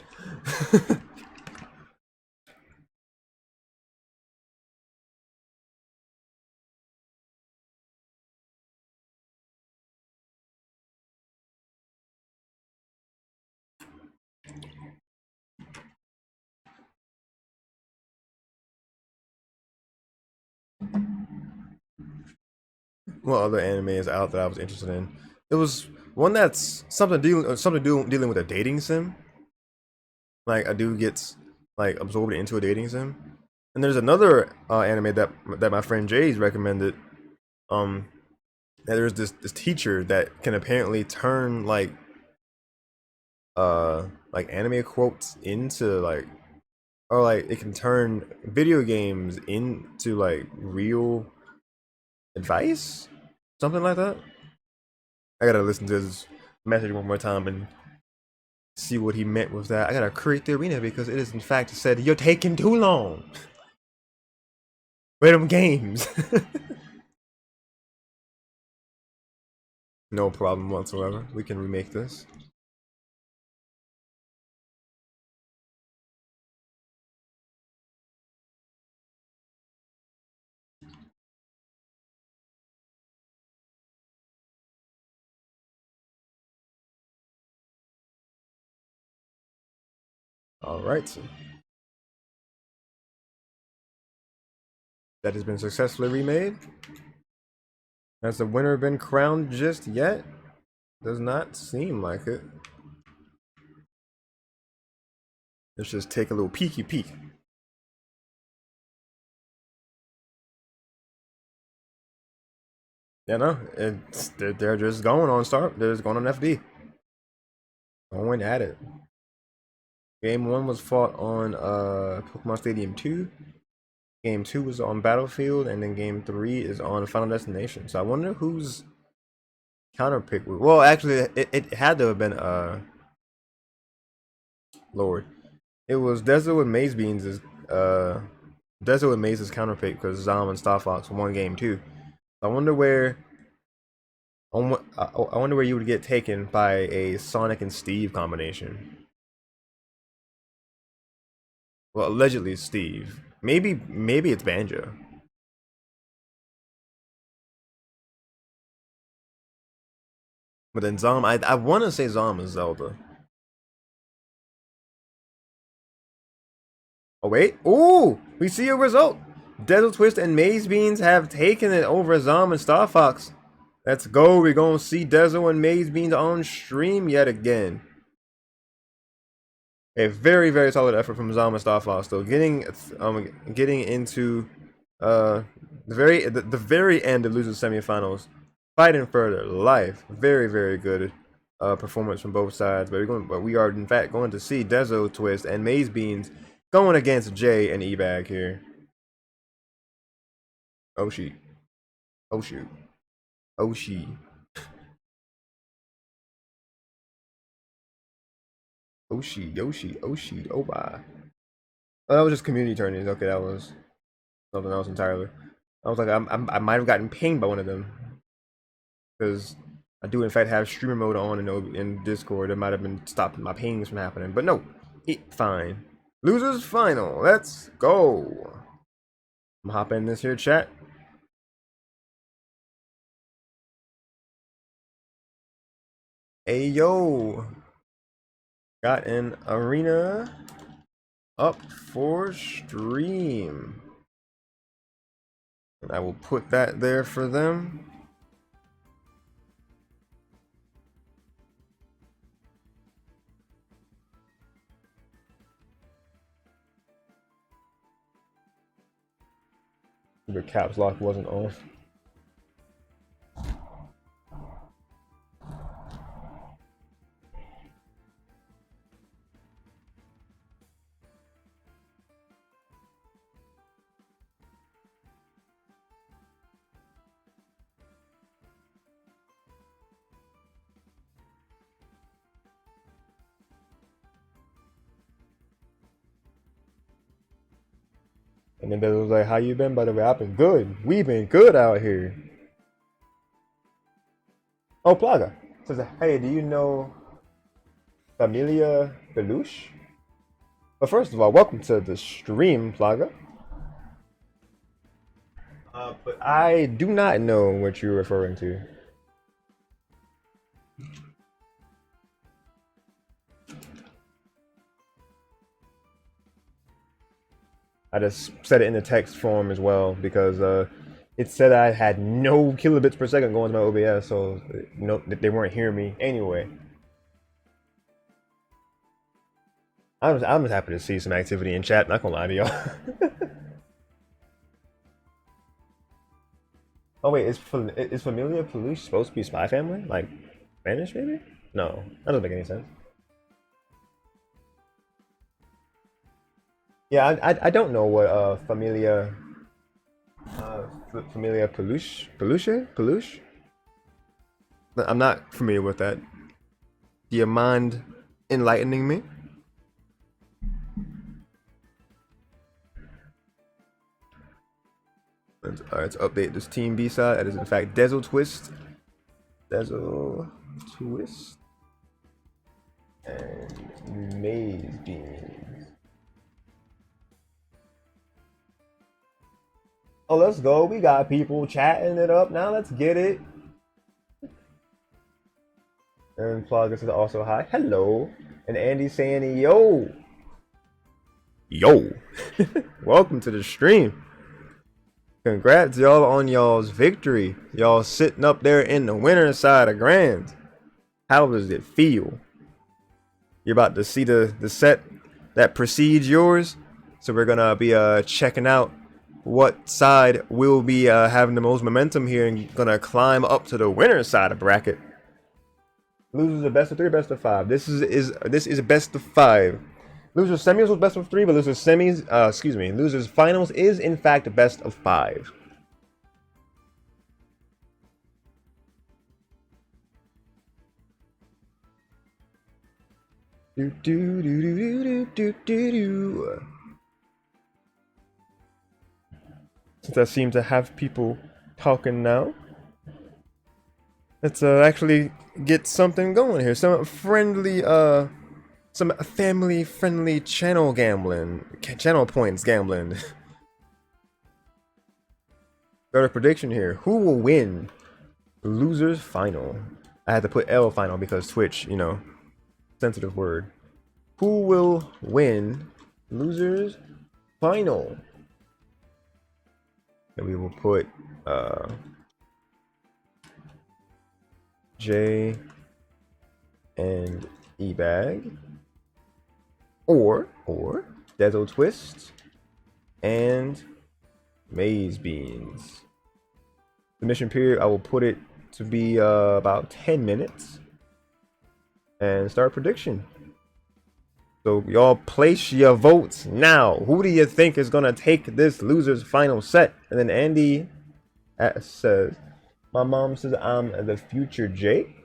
What other anime is out that I was interested in? It was one that's dealing with a dating sim. Like a dude gets like absorbed into a dating sim. And there's another anime that my friend Jay's recommended. Um, that there's this teacher that can apparently turn like anime quotes into like, or like it can turn video games into like real advice, something like that. I gotta listen to his message one more time and see what he meant with that. I gotta create the arena because it is in fact said you're taking too long. Wait them games. No problem whatsoever. We can remake this. All right. That has been successfully remade. Has the winner been crowned just yet? Does not seem like it. Let's just take a little peeky peek. Yeah, no, they're just going on start. They're just going on FD. Going at it. Game 1 was fought on Pokemon Stadium 2. Game 2 was on Battlefield, and then Game 3 is on Final Destination. So I wonder whose counterpick. Well, actually, it had to have been Lord. It was Desert with Maze Beans is Desert with Maze's counterpick because Zom and Star Fox won Game 2. I wonder where I wonder where you would get taken by a Sonic and Steve combination. Well, allegedly Steve. Maybe it's Banjo. But then Zom, I want to say Zom is Zelda. Oh wait, ooh, we see a result. Desert Twist and Maze Beans have taken it over Zom and Star Fox. Let's go. We're gonna see Dezo and Maze Beans on stream yet again. A very solid effort from Zama Star Fox though, getting into uh the very end of losing semifinals, fighting for their life. Very good performance from both sides. But we are in fact going to see Dezo Twist and Maze Beans going against Jay and Ebag here. Oh shoot. Oh shoot. Oh she. Oshi, oh my. Oh, that was just community tourneys. Okay, that was something else entirely. I was like, I might have gotten pinged by one of them because I do in fact have streamer mode on in Discord. It might have been stopping my pings from happening, but no, it fine. Losers final. Let's go. I'm hopping in this here chat. Hey yo, got an arena up for stream. And I will put that there for them. The caps lock wasn't on. And then Beto was like, how you been, by the way? I've been good. We've been good out here. Oh, Plaga says, hey, do you know Familia Belush? But first of all, welcome to the stream, Plaga. But I do not know what you're referring to. I just said it in the text form as well because it said I had no kilobits per second going to my OBS, so no, they weren't hearing me anyway. I'm just happy to see some activity in chat. Not gonna lie to y'all. Oh wait, is Familia Peluche supposed to be Spy Family? Like Spanish, maybe? No, that doesn't make any sense. Yeah, I don't know what Familia Peluche. I'm not familiar with that. Do you mind enlightening me? Let's update this Team B side. That is in fact Dezel Twist. Dezel Twist. And Maze Beans. Oh, let's go. We got people chatting it up now. Let's get it. And Plaga says also hi. Hello. And Andy saying yo. Yo. Welcome to the stream. Congrats y'all on y'all's victory. Y'all sitting up there in the winner's side of Grand. How does it feel? You're about to see the set that precedes yours. So we're gonna be checking out what side will be having the most momentum here and gonna climb up to the winner's side of bracket. Losers are best of 3, best of 5. This is best of 5. Losers semis was best of 3, but losers semis, losers finals is in fact best of 5. Do do do do do do do do. Since I seem to have people talking now, let's actually get something going here. Some friendly, some family-friendly channel gambling, channel points gambling. Got a prediction here. Who will win losers final? I had to put L final because Twitch, you know, sensitive word. Who will win losers final? And we will put J and E-Bag or Dezo Twist and Maze Beans. The mission period, I will put it to be about 10 minutes and start prediction. So y'all place your votes now. Who do you think is gonna take this loser's final set? And then Andy says, my mom says I'm the future Jay.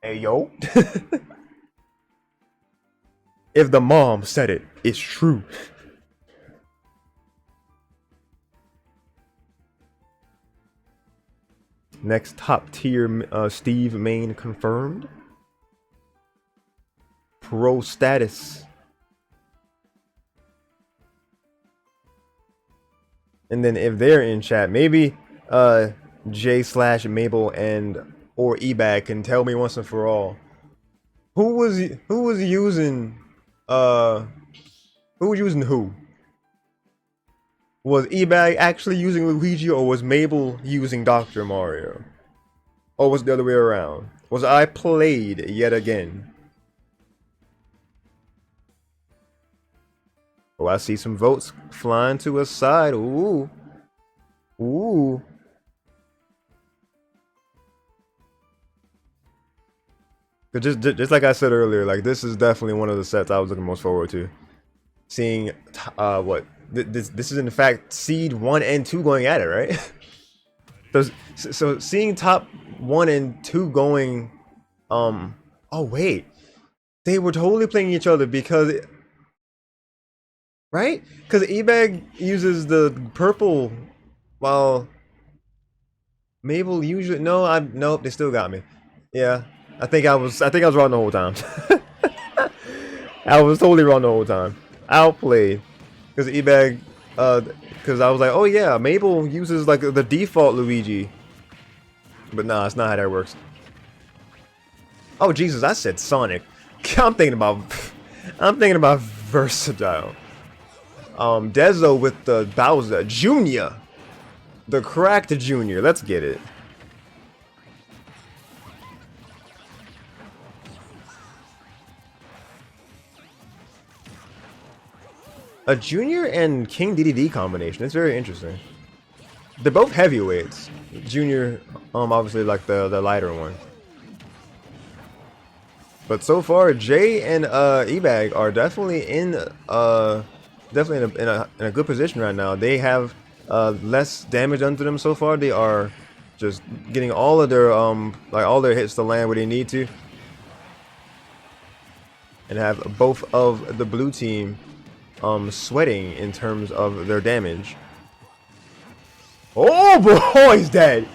Hey yo. If the mom said it, it's true. Next top tier Steve main confirmed. Pro status. And then if they're in chat, maybe J/Mabel and or Ebag can tell me once and for all. Who was using who? Was Ebag actually using Luigi, or was Mabel using Dr. Mario? Or was it the other way around? Was I played yet again? Oh, I see some votes flying to a side. Ooh. Ooh. Just like I said earlier, like this is definitely one of the sets I was looking most forward to. Seeing what this is in fact seed 1 and 2 going at it, right? so seeing top 1 and 2 going oh wait. They were totally playing each other because right? Because Ebag uses the purple while Mabel usually nope, they still got me. Yeah. I think I was wrong the whole time. I was totally wrong the whole time. Outplayed. Because Ebag because I was like, oh yeah, Mabel uses like the default Luigi. But nah, it's not how that works. Oh Jesus, I said Sonic. I'm thinking about versatile. Dezo with the Bowser Jr. The cracked Junior. Let's get it. A Junior and King DDD combination. It's very interesting. They're both heavyweights. Junior, obviously like the lighter one. But so far, Jay and Ebag are definitely in a good position right now. They have less damage done to them so far. They are just getting all of their all their hits to land where they need to, and have both of the blue team sweating in terms of their damage. Oh boy, he's dead.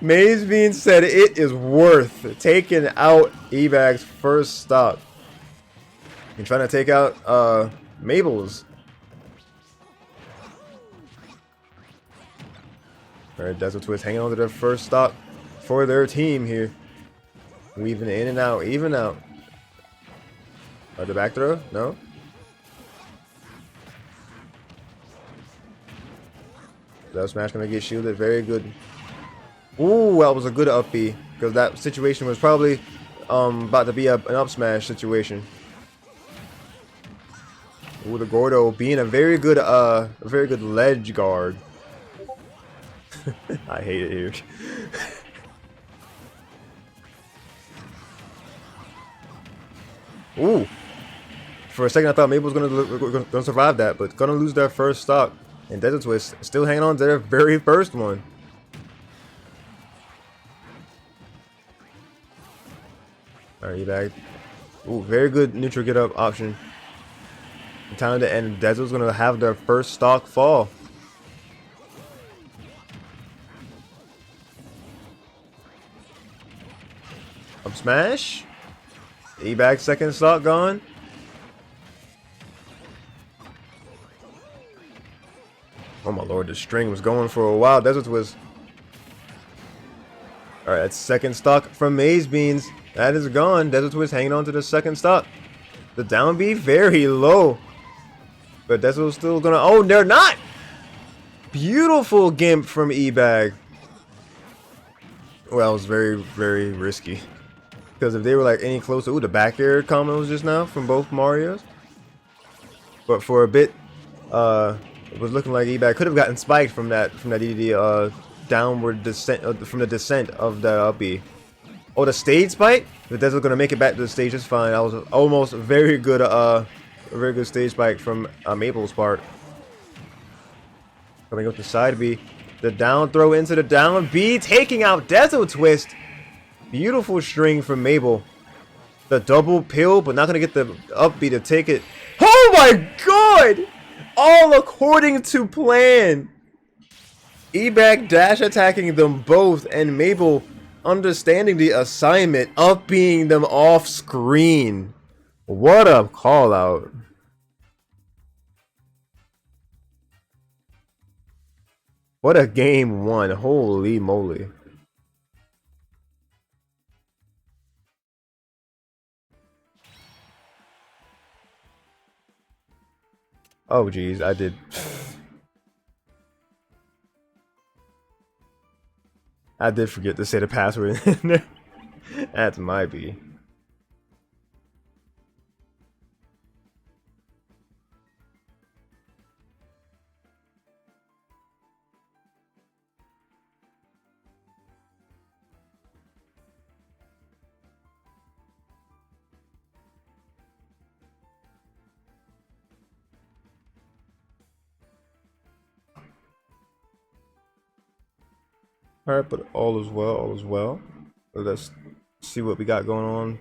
Maze being said it is worth taking out Ebag's first stop. And trying to take out Mabel's. Alright, Desert Twist hanging on to their first stop for their team here. Weaving in and out, even out. The back throw? No? That smash gonna get shielded. Very good. Ooh, that was a good up B, because that situation was probably about to be an up smash situation. Ooh, the Gordo being a very good ledge guard. I hate it here. Ooh. For a second I thought Mabel was gonna survive that, but gonna lose their first stock. And Desert Twist still hanging on to their very first one. Alright, Ebag. Ooh, very good neutral get up option. Time to end. Desert's gonna have their first stock fall. Up smash. Ebag's second stock gone. Oh my lord, the string was going for a while. Desert Twist. Alright, that's second stock from Maze Beans. That is gone. Desert Twist hanging on to the second stock. The down B very low. But Desert was still gonna. Oh, they're not! Beautiful gimp from Ebag. Well, that was very, very risky. Because if they were like any closer. Ooh, the back air combos just now from both Marios. But for a bit, it was looking like Ebag could have gotten spiked from that DDD downward descent from the descent of the up B. Oh, the stage spike? The Desert gonna make it back to the stage just fine. That was almost a very good stage spike from Mabel's part. Coming up the side B, the down throw into the down B, taking out Desert Twist. Beautiful string from Mabel. The double pill, but not gonna get the up B to take it. Oh my god! All according to plan. E-back dash attacking them both, and Mabel understanding the assignment, up being them off screen. What a call out. What a game one. Holy moly. Oh geez, I did. I did forget to say the password in there. That's my B. Alright, but all is well, all is well. Let's see what we got going on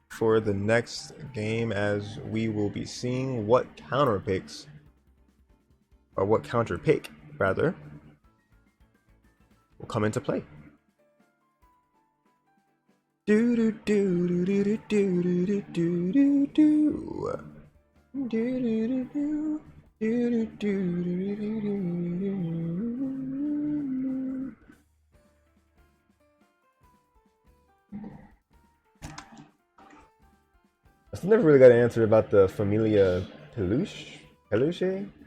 for the next game, as we will be seeing what counter picks, or what counter pick rather, will come into play. Do do do do do do do do do do do do do do do do do. I still never really got an answer about the Familia Peluche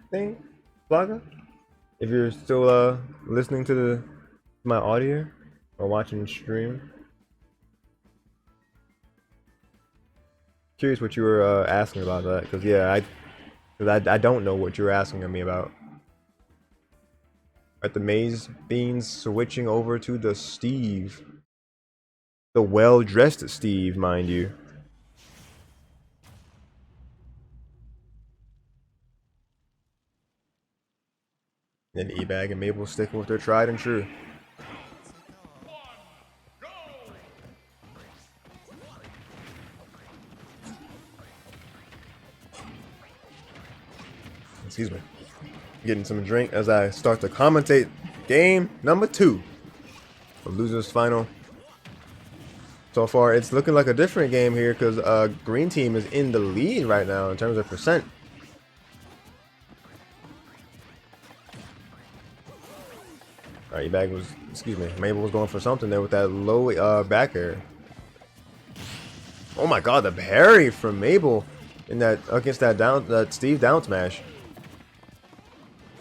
thing, Blaga. If you're still listening to my audio or watching the stream, curious what you were asking about that, because yeah, I don't know what you were asking me about. At the Maze Beans switching over to the Steve, the well-dressed Steve, mind you. And E-Bag and Mabel sticking with their tried and true. Excuse me. Getting some drink as I start to commentate game number 2 of Losers Final. So far, it's looking like a different game here, because Green Team is in the lead right now in terms of percent. Alright, E-Bag was, excuse me, Mabel was going for something there with that low back air. Oh my god, the parry from Mabel in that, against that Steve down smash.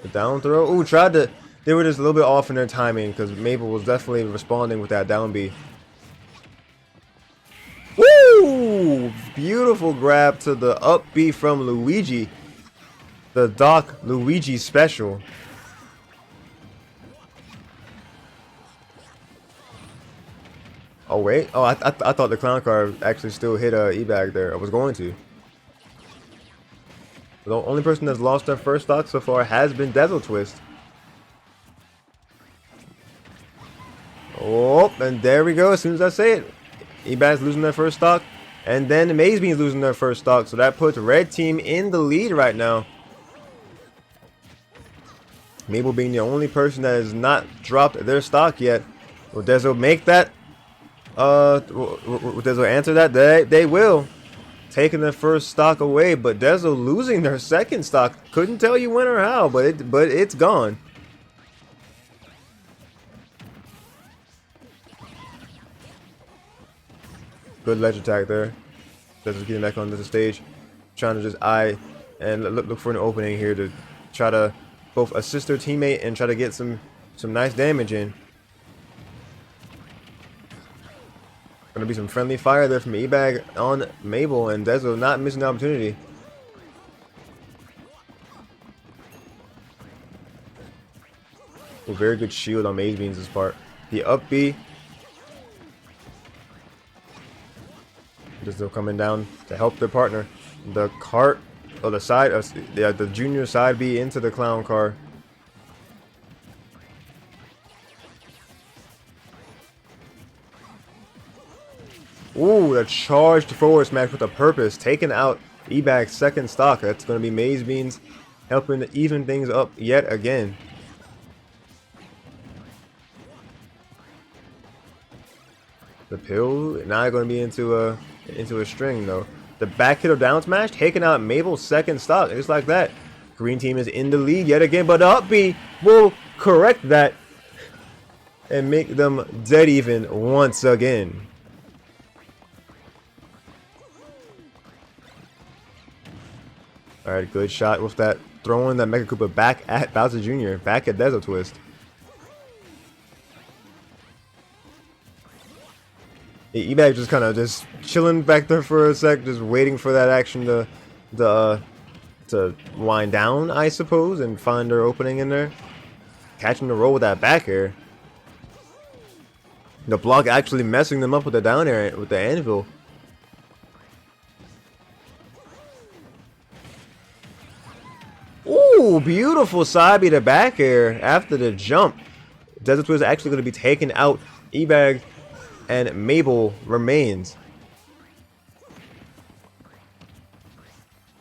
The down throw. Ooh, they were just a little bit off in their timing, because Mabel was definitely responding with that down B. Woo! Beautiful grab to the up B from Luigi. The Doc Luigi special. Oh wait, oh I thought the clown car actually still hit E-Bag there. I was going to. The only person that's lost their first stock so far has been Dazzle Twist. Oh, and there we go. As soon as I say it, E-Bag's losing their first stock, and then the Maze Bean's losing their first stock. So that puts Red Team in the lead right now. Mabel being the only person that has not dropped their stock yet. Will Dezo make that? Will Dezo answer that? They will. Taking their first stock away, but Dezo losing their second stock. Couldn't tell you when or how, but it's gone. Good ledge attack there. Dezo's getting back onto the stage, trying to just eye and look for an opening here to try to both assist their teammate and try to get some nice damage in. Gonna be some friendly fire there from E-Bag on Mabel, and Dezo not missing the opportunity. A very good shield on Maze Beans' part. The up B. Dezo coming down to help their partner. The cart, or the side, the junior side B into the clown car. Ooh, the charged forward smash with a purpose, taking out Ebag's second stock. That's going to be Maze Beans helping to even things up yet again. The pill now going to be into a string though. The back hit or down smash taking out Mabel's second stock, just like that. Green team is in the lead yet again, but the up B will correct that and make them dead even once again. Alright, good shot with that. Throwing that Mega Koopa back at Bowser Jr., back at Desert Twist. Ebag just kind of just chilling back there for a sec, just waiting for that action to wind down, I suppose, and find her opening in there. Catching the roll with that back air. The block actually messing them up with the down air with the anvil. Ooh, beautiful side B to back air after the jump. Desert Twist is actually going to be taken out. Ebag and Mabel remains.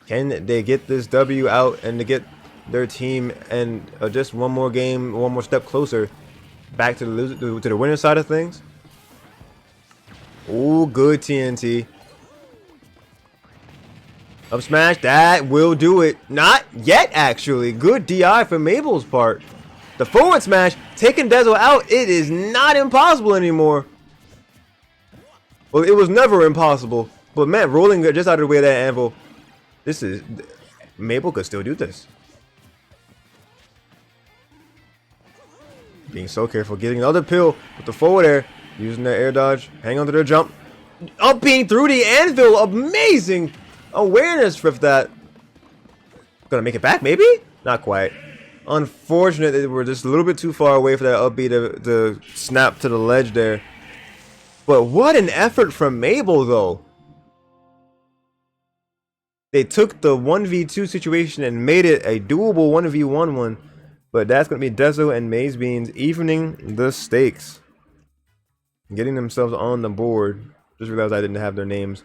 Can they get this W out and to get their team and just one more game, one more step closer back to the winner side of things? Ooh, good TNT. Up smash, that will do it. Not yet, actually. Good DI for Mabel's part. The forward smash, taking Dezo out. It is not impossible anymore. Well, it was never impossible. But man, rolling just out of the way of that anvil. This is... Mabel could still do this. Being so careful. Getting another pill with the forward air. Using the air dodge. Hang on to their jump. Up being through the anvil. Amazing awareness for that. Gonna make it back, maybe? Not quite. Unfortunate that we're just a little bit too far away for that up B to snap to the ledge there. But what an effort from Mabel, though. They took the 1v2 situation and made it a doable 1v1 one. But that's going to be Dezo and Maze Beans evening the stakes. Getting themselves on the board. Just realized I didn't have their names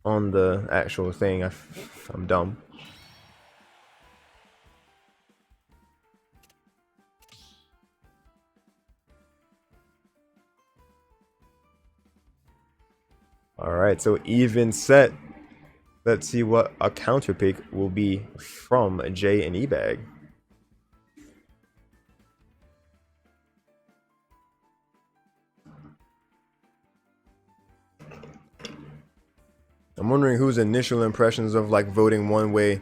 on the actual thing. I'm dumb. Alright, so even set. Let's see what a counter pick will be from Jay and Ebag. I'm wondering whose initial impressions of like voting one way.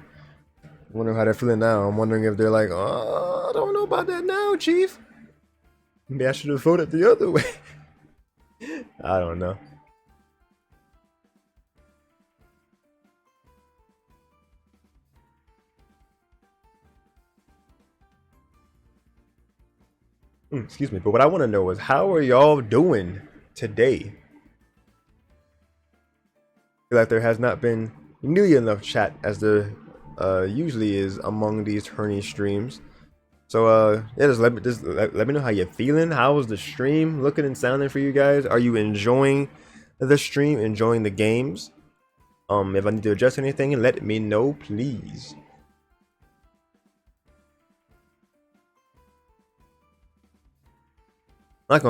I'm wondering how they're feeling now. I'm wondering if they're like, oh, I don't know about that now, Chief. Maybe I should have voted the other way. I don't know. Excuse me, but what I want to know is how are y'all doing today? I feel like there has not been nearly enough chat as there usually is among these tourney streams. So yeah, just let me know how you're feeling. How was the stream looking and sounding for you guys? Are you enjoying the stream, enjoying the games? If I need to adjust anything, let me know, please. I'm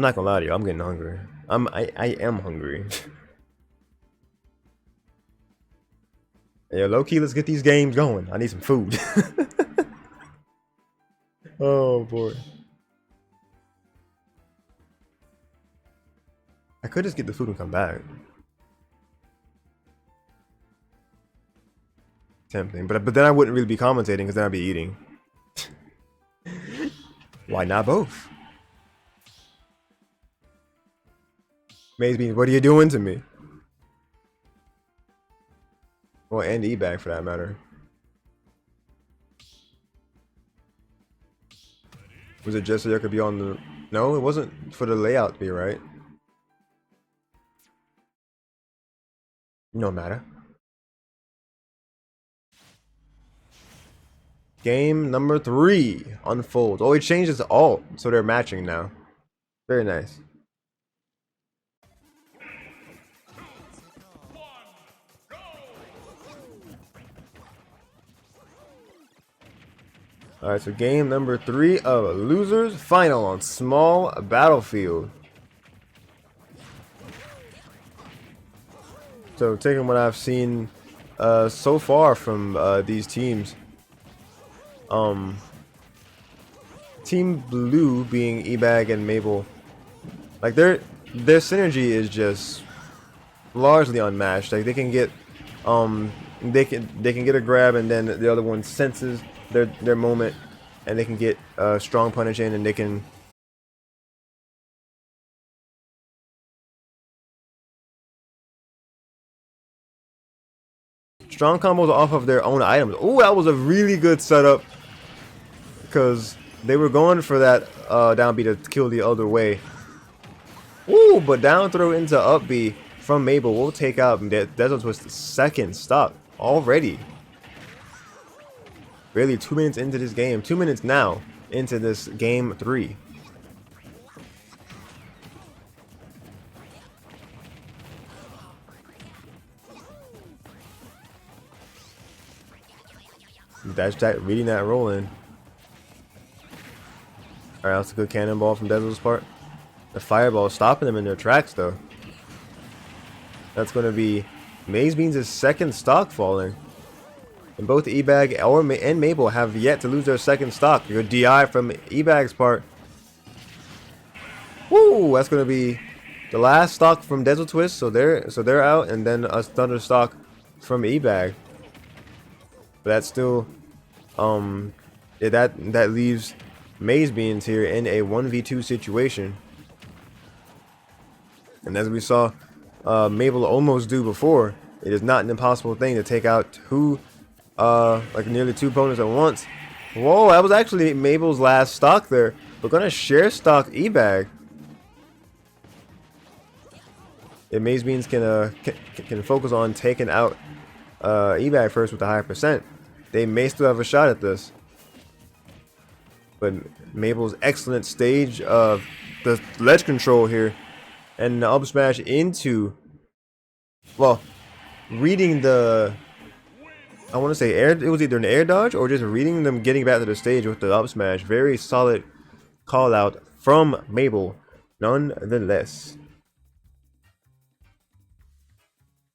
not gonna lie to you. I'm getting hungry. I am hungry. Yeah, low key, let's get these games going. I need some food. Oh boy. I could just get the food and come back. Tempting, but then I wouldn't really be commentating because then I'd be eating. Why not both? Maze Beans, what are you doing to me? Well, and Ebag for that matter. Was it just so you could be on the... No, it wasn't for the layout to be right. No matter. Game number 3 unfolds. Oh, it changes alt, so they're matching now. Very nice. Alright, so game number 3 of Losers Final on Small Battlefield. So taking what I've seen so far from these teams, Team Blue being Ebag and Mabel, like their synergy is just largely unmatched. Like they can get they can get a grab, and then the other one senses their moment, and they can get strong punish in, and they can strong combos off of their own items. Oh, that was a really good setup because they were going for that down B to kill the other way. Ooh, but down throw into up B from Mabel will take out Desert Twist's second stock already. Really, 2 minutes into this game. 2 minutes now into this game 3. Dash Jack reading that roll in. Alright, that's a good cannonball from Dezel's part. The fireball stopping them in their tracks though. That's going to be Maze Beans' second stock falling. And both Ebag and Mabel have yet to lose their second stock. Good DI from Ebag's part. Woo! That's going to be the last stock from Desert Twist, so they're out, and then a thunder stock from Ebag. But that's still yeah, that leaves Maze Beans here in a 1v2 situation. And as we saw Mabel almost do before, it is not an impossible thing to take out two like nearly 2 opponents at once. Whoa, that was actually Mabel's last stock there. We're gonna share stock Ebag. If Maze Beans can focus on taking out Ebag first with a higher percent, they may still have a shot at this. But Mabel's excellent stage of the ledge control here, and the up smash into, well, reading the, I want to say air, it was either an air dodge or just reading them getting back to the stage with the up smash. Very solid call out from Mabel nonetheless.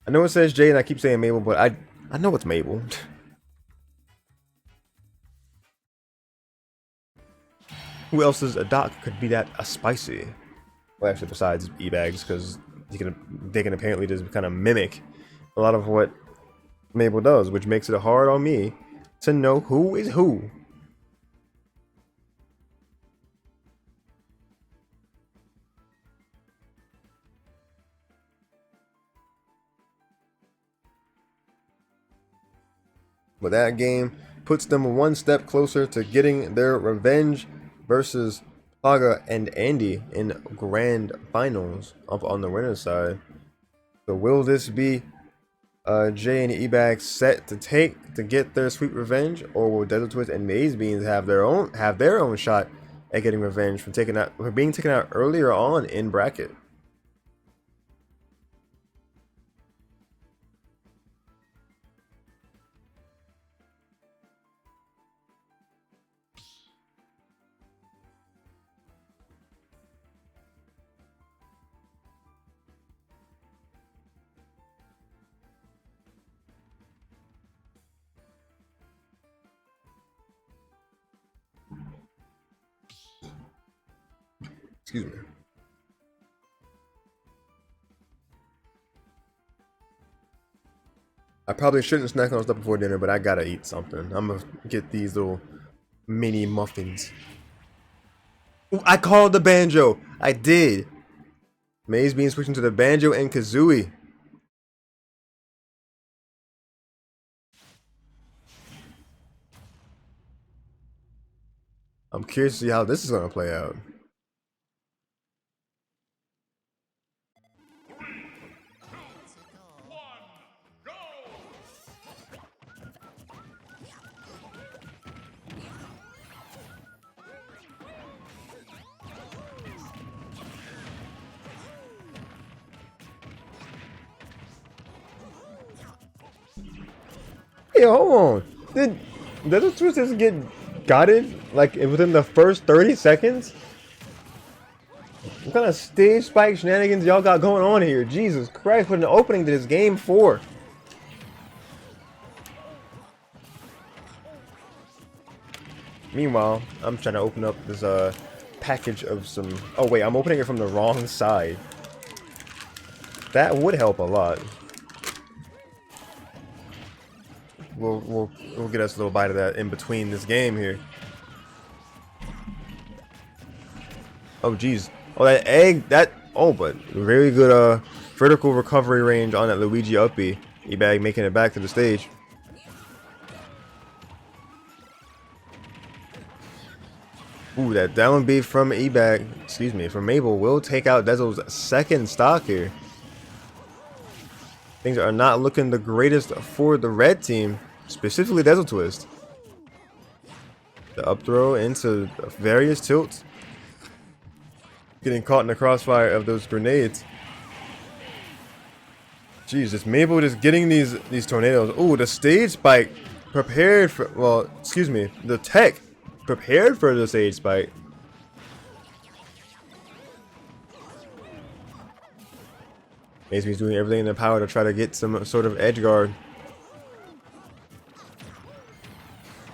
I know it says Jay and I keep saying Mabel, but I know it's Mabel. Who else's a doc could be that a spicy? Well, actually, besides Ebags, because they can apparently just kind of mimic a lot of what Mabel does, which makes it hard on me to know who is who. But that game puts them one step closer to getting their revenge versus Plaga and Andy in grand finals up on the winner's side. So will this be Jay and Ebag set to get their sweet revenge, or will Desert Twist and Maze Beans have their own shot at getting revenge for being taken out earlier on in bracket? Excuse me. I probably shouldn't snack on stuff before dinner, but I gotta eat something. I'm gonna get these little mini muffins. Ooh, I called the banjo. I did. Maze Bean switching to the banjo and kazooie. I'm curious to see how this is gonna play out. Hey, hold on. Did the Twisters get got it like within the first 30 seconds. What kind of stage spike shenanigans y'all got going on here? Jesus Christ, put an opening to this game 4. Meanwhile, I'm trying to open up this package of some... Oh wait, I'm opening it from the wrong side. That would help a lot. We'll get us a little bite of that in between this game here. Oh geez. Oh, that egg, that... Oh, but very good vertical recovery range on that Luigi up B. E-bag making it back to the stage. Ooh, that down B from E-bag, excuse me, from Mabel will take out Dezo's second stock here. Things are not looking the greatest for the red team, specifically Dezo Twist. The up throw into various tilts. Getting caught in the crossfire of those grenades. Jeez, this Mabel just getting these tornadoes. Ooh, the stage spike prepared for, well, excuse me, the tech prepared for the stage spike. Mazebe's doing everything in their power to try to get some sort of edge guard.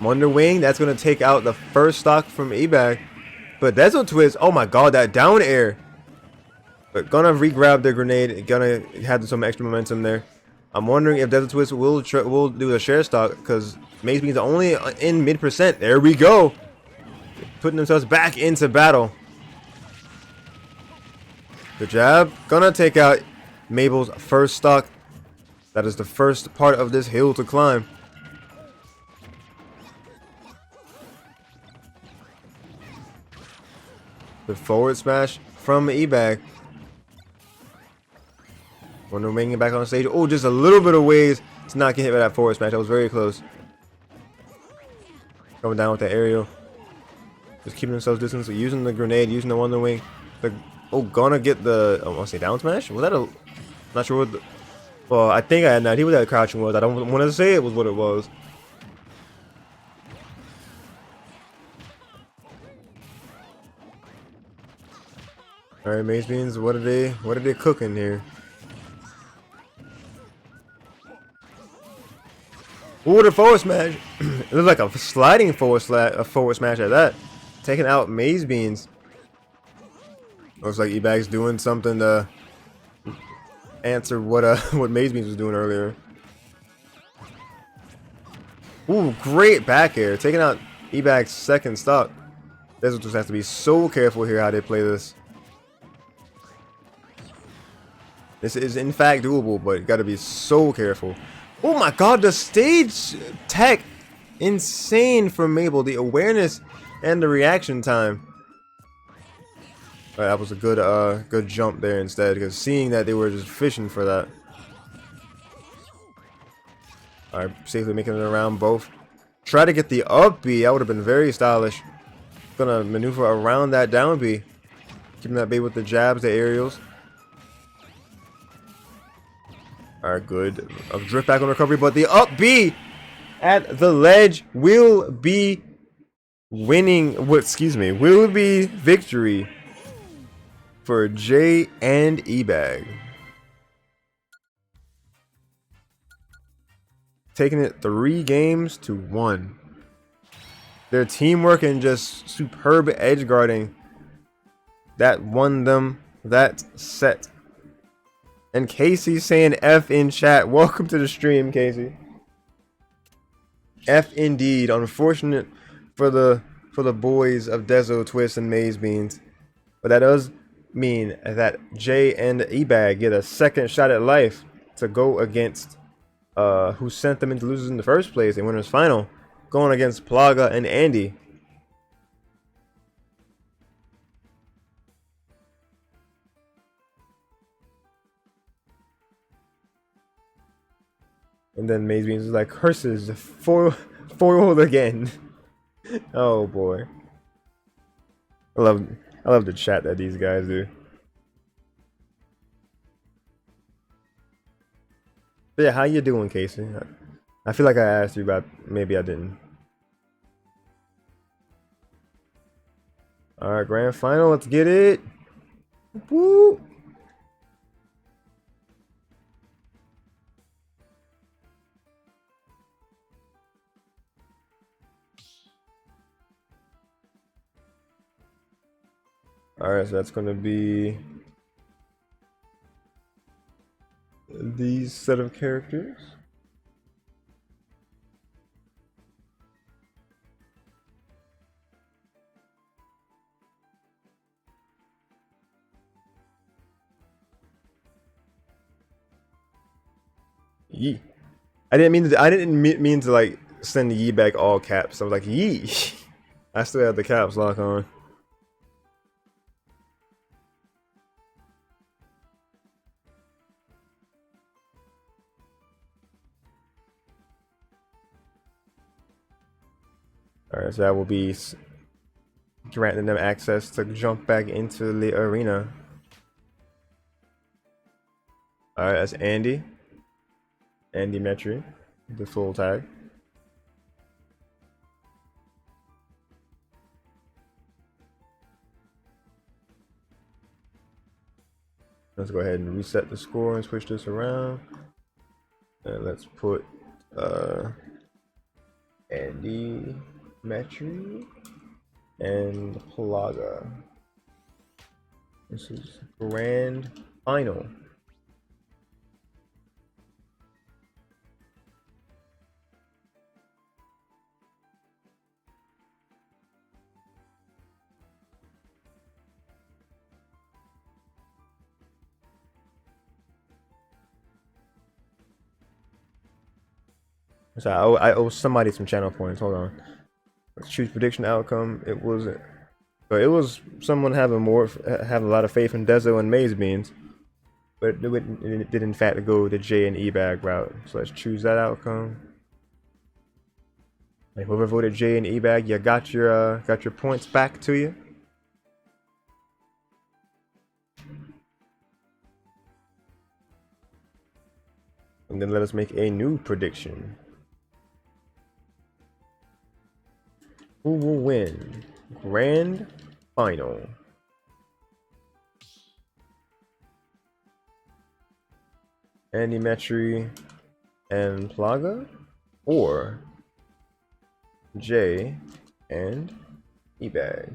Wonder Wing, that's going to take out the first stock from E-bag. But Dezo Twist, oh my god, that down air. But gonna re-grab their grenade, gonna have some extra momentum there. I'm wondering if Dezo Twist will do a share stock, because Mazebe's only in mid%. There we go. Putting themselves back into battle. The jab, gonna take out Mabel's first stock. That is the first part of this hill to climb. The forward smash from E-bag. Wonder Wing back on stage. Oh, just a little bit of ways to not get hit by that forward smash. That was very close. Going down with the aerial. Just keeping themselves distance, using the grenade, using the Wonder Wing. Oh, gonna get the... I want to say down smash? Was that a... Not sure what the... Well, I think I had an idea what that crouching was. I don't want to say it was what it was. Alright, Maze Beans, what are they cooking here? Ooh, the forward smash. It looks like a sliding forward smash at that. Taking out Maze Beans. Looks like E-bag's doing something to answer what what Maze Beans was doing earlier. Ooh, great back air. Taking out E-bag's second stock. This just has to be so careful here how they play this. This is in fact doable, but you gotta be so careful. Oh my god, the stage tech, insane from Mabel. The awareness and the reaction time. That was a good jump there instead, because seeing that they were just fishing for that. Alright, safely making it around both. Try to get the up B, that would have been very stylish. Gonna maneuver around that down B. Keeping that B with the jabs, the aerials. Alright, good. A drift back on recovery, but the up B at the ledge will be winning. Excuse me, will be victory for J and E-bag. Taking it 3 games to 1. Their teamwork and just superb edge guarding that won them that set. And Casey saying F in chat. Welcome to the stream, Casey. F indeed. Unfortunate for the boys of Dezo Twist and Maze Beans. But that does mean that Jay and E-bag get a second shot at life to go against who sent them into losers in the first place in winners final, going against Plaga and Andy. And then Maze Beans is like, curses, foiled again. Oh boy. I love the chat that these guys do. But yeah, how you doing, Casey? I feel like I asked you, but maybe I didn't. Alright, grand final, let's get it. Woo! Alright, so that's gonna be these set of characters. Yee. I didn't mean to like send the Yee back all caps. I was like, Yee. I still have the caps lock on. Alright, so that will be granting them access to jump back into the arena. Alright, that's Andy. Andy Metry, the full tag. Let's go ahead and reset the score and switch this around. And let's put Andy Metry and Plaga. This is grand final. So I owe somebody some channel points. Hold on. Let's choose prediction outcome. It wasn't. So it was someone having a lot of faith in Dezo and Maize Beans, but it did in fact go the J and E bag route. So let's choose that outcome. Like whoever voted J and E bag, you got your points back to you. And then let us make a new prediction. Who will win? Grand final. Andy Metry and Plaga, or J and E-Bag.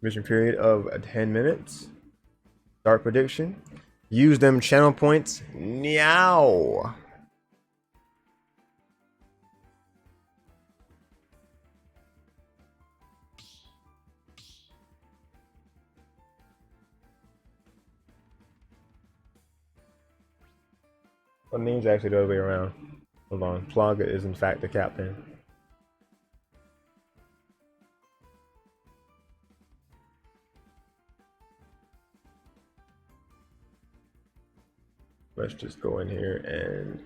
Mission period of 10 minutes. Start prediction. Use them channel points now. Well, name's actually the other way around. Hold on. Plaga is in fact the captain. Let's just go in here and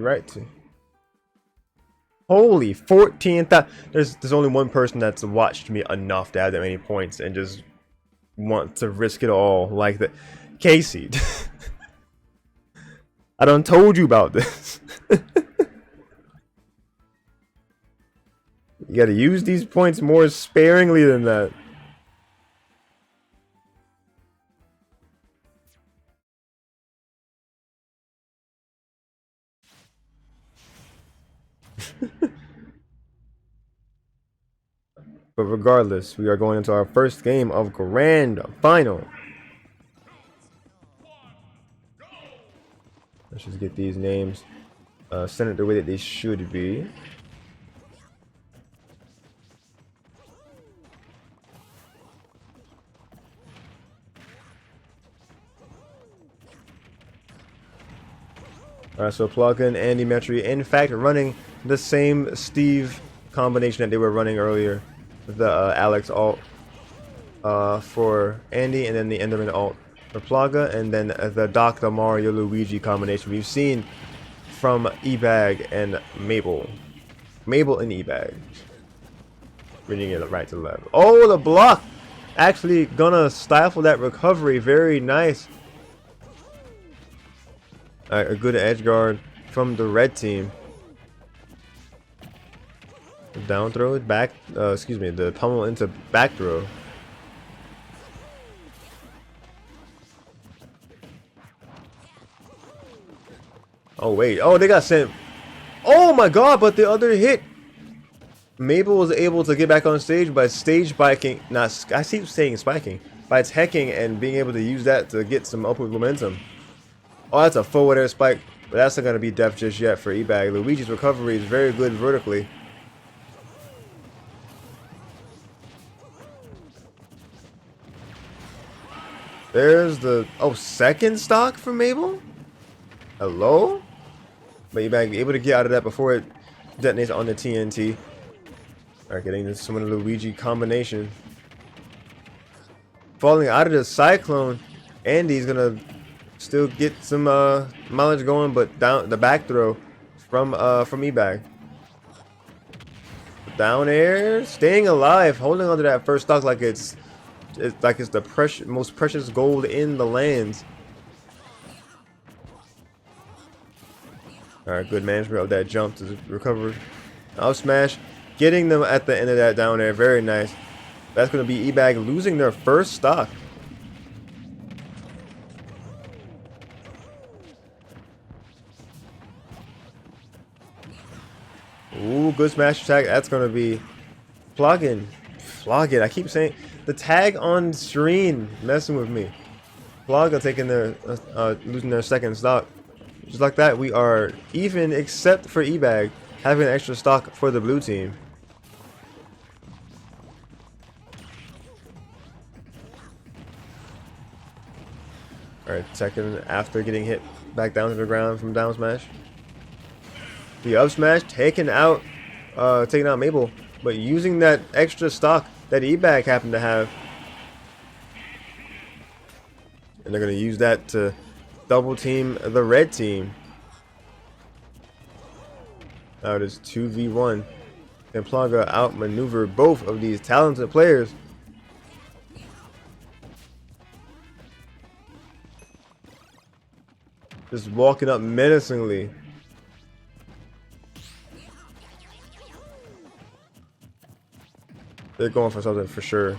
right to. Holy 14,000. There's only one person that's watched me enough to have that many points and just want to risk it all like that. Casey. I done told you about this. You gotta use these points more sparingly than that. But regardless, we are going into our first game of Grand Final. Let's just get these names centered the way that they should be. Alright, so plug-in Andy Metry, in fact, running the same Steve combination that they were running earlier. The Alex alt for Andy, and then the Enderman alt for Plaga, and then the Dr. Mario Luigi combination we've seen from E-Bag and Mabel. Mabel and E-Bag. Bringing it right to the left. Oh, the block! Actually gonna stifle that recovery. Very nice. Alright, a good edge guard from the red team. Down throw, back, excuse me, the pummel into back throw. Oh wait, oh they got sent. Oh my god, but the other hit. Mabel was able to get back on stage by stage spiking, not, I keep saying spiking, by teching and being able to use that to get some upward momentum. Oh, that's a forward air spike, but that's not going to be death just yet for E-Bag. Luigi's recovery is very good vertically. There's the, oh, second stock for Mabel? Hello? But E-Bag able to get out of that before it detonates on the TNT. Alright, getting into some of the Luigi combination. Falling out of the Cyclone, Andy's gonna still get some mileage going, but down the back throw from E-Bag. Down air, staying alive, holding onto that first stock like it's the most precious gold in the lands. Alright, good management of that jump to recover. Out smash, getting them at the end of that down air, very nice. That's going to be E-Bag losing their first stock. Ooh, good smash attack. That's going to be Flogging. I keep saying the tag on screen messing with me. Flogga taking their losing their second stock. Just like that, we are even except for E-Bag having an extra stock for the blue team. Alright, second after getting hit back down to the ground from down smash. The up smash taking out Mabel, but using that extra stock that E-Bag happened to have. And they're going to use that to double team the red team. Now it is 2v1. And Plaga outmaneuver both of these talented players. Just walking up menacingly. They're going for something for sure.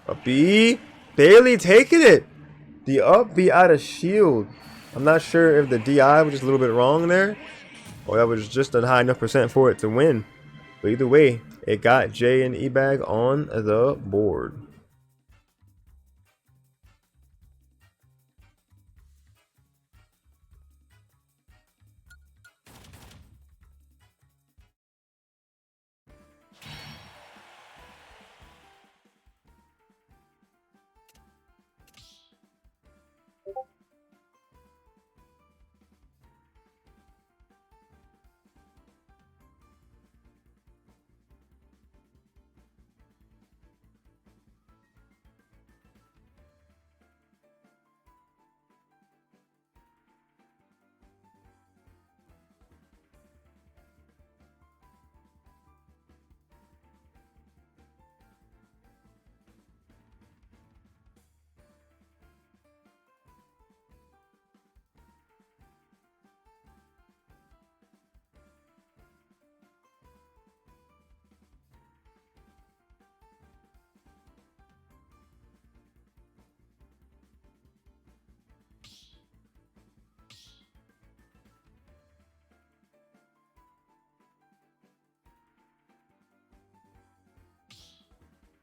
Up B, barely taking it. The up B out of shield. I'm not sure if the DI was just a little bit wrong there, or that was just a high enough percent for it to win. But either way, it got J and E-Bag on the board.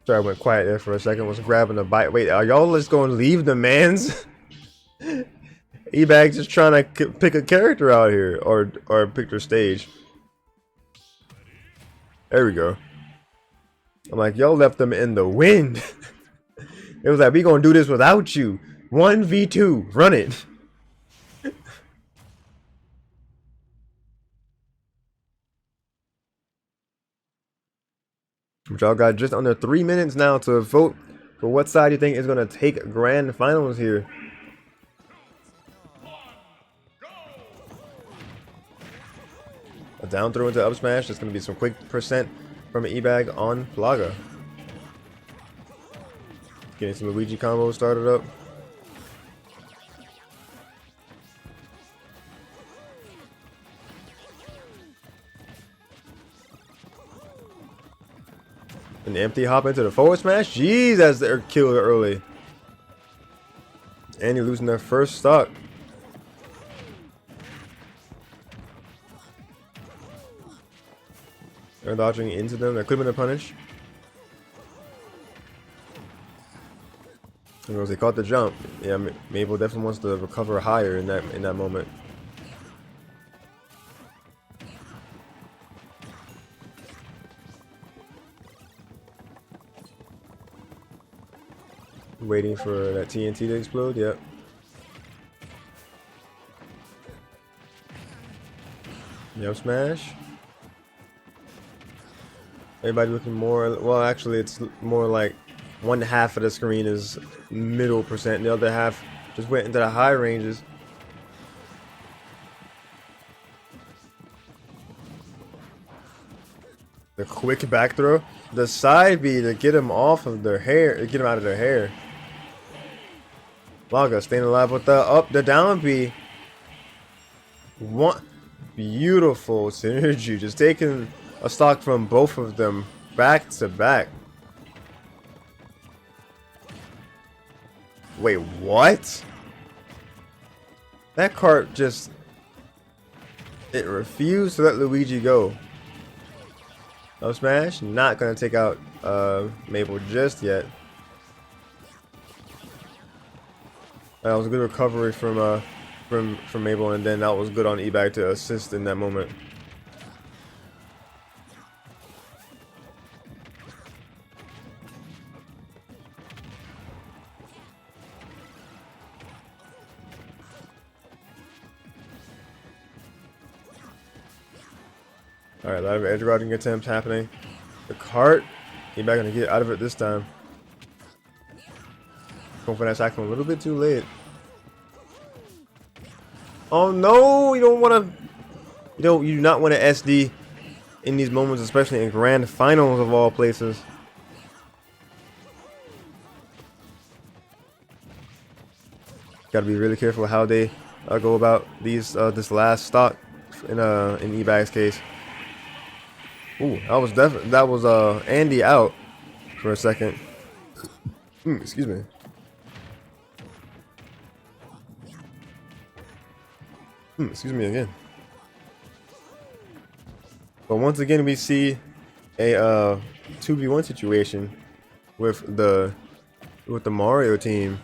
Sorry, I went quiet there for a second. Was grabbing a bite. Wait, are y'all just going to leave the mans? E-Bag just trying to pick a character out here, or pick their stage. There we go. I'm like, y'all left them in the wind. It was like, we gonna do this without you. 1v2, run it. But y'all got just under 3 minutes now to vote for what side you think is gonna take grand finals here. down throw into up smash. There's going to be some quick percent from E-Bag on Plaga. Getting some Luigi combos started up. An empty hop into the forward smash. Jeez, as they're killed early. And you're losing their first stock. They're dodging into them. That could have been a punish. Because they caught the jump. Yeah, Mabel definitely wants to recover higher in that moment. Waiting for that TNT to explode. Yep. Yep, smash. Everybody looking more. Well, actually, it's more like one half of the screen is middle percent. The other half just went into the high ranges. The quick back throw. The side B to get them off of their hair. Get them out of their hair. Plaga staying alive with the up, the down B. One beautiful synergy. Just taking a stock from both of them back to back. Wait, what? That cart just... It refused to let Luigi go. No smash. Not gonna take out Mabel just yet. That was a good recovery from Mabel, and then that was good on E-Bag to assist in that moment. Alright, a lot of edge routing attempts happening. The cart, E-Bag gonna get out of it this time. Going for that cycle a little bit too late. Oh no, you don't want to. You do not want to SD in these moments, especially in grand finals of all places. Got to be really careful how they go about these this last stock in E-Bag's case. Ooh, that was Andy out for a second. Excuse me. Excuse me again. But once again, we see a 2v1 situation with the Mario team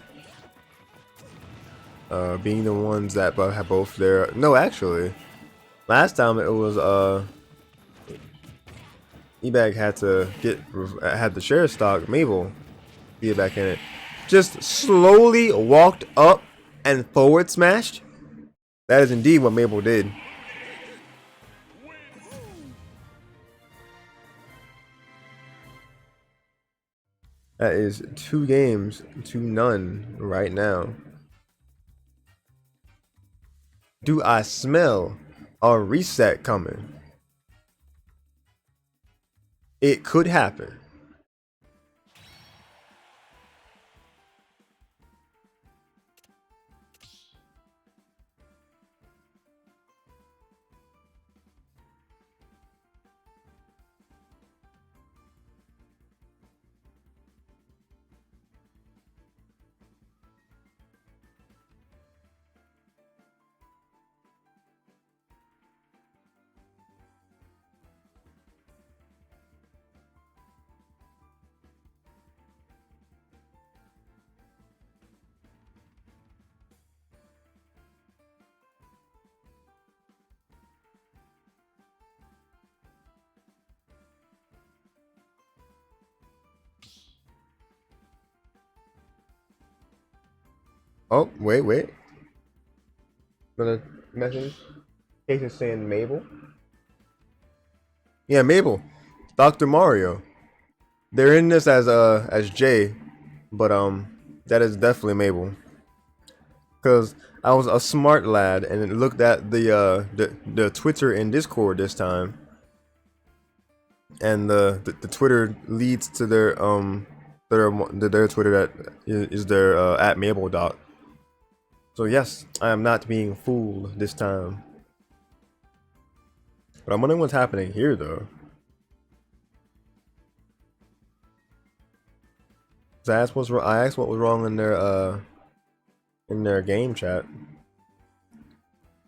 being the ones that have both their. No, actually, last time it was E-Bag had to share stock. Mabel get back in it. Just slowly walked up and forward smashed. That is indeed what Mabel did. That is 2 games to none right now. Do I smell a reset coming? It could happen. Oh, wait. Another message. Case is saying Mabel. Yeah, Mabel. Dr. Mario. They're in this as Jay, but that is definitely Mabel. Cause I was a smart lad and looked at the Twitter and Discord this time, and the Twitter leads to their Twitter that is their at Mabel dot. So yes, I am not being fooled this time. But I'm wondering what's happening here though. So I asked what was wrong in their game chat.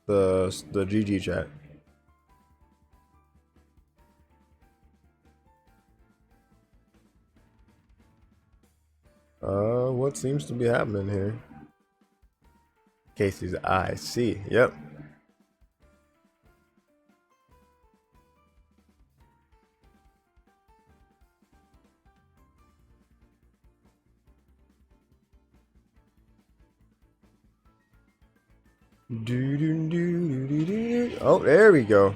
The GG chat. What seems to be happening here? Casey's I see. Yep. Oh, there we go.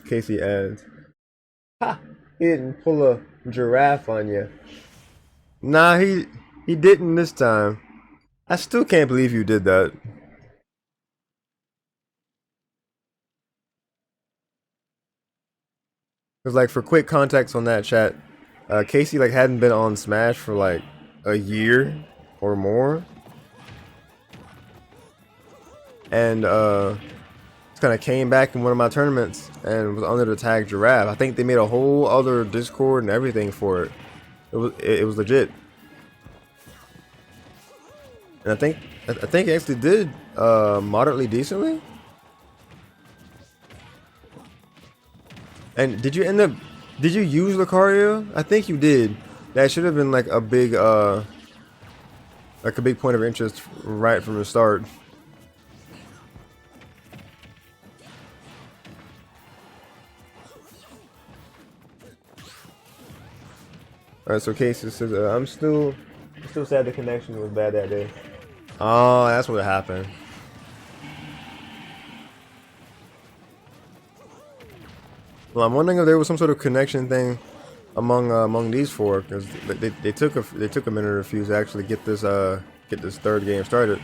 Casey adds, "Ha! He didn't pull a giraffe on you." Nah, he didn't this time. I still can't believe you did that. Cause like for quick context on that chat, Casey like hadn't been on Smash for like a year or more, and kind of came back in one of my tournaments and was under the tag giraffe. I think they made a whole other Discord and everything for it. It was legit, and I think it actually did moderately decently. And did you use Lucario? I think you did. That should have been like a big point of interest right from the start. Alright, so Casey says, I'm still sad the connection was bad that day. Oh, that's what happened. Well, I'm wondering if there was some sort of connection thing among these four, because they took a minute or a few to actually get this third game started.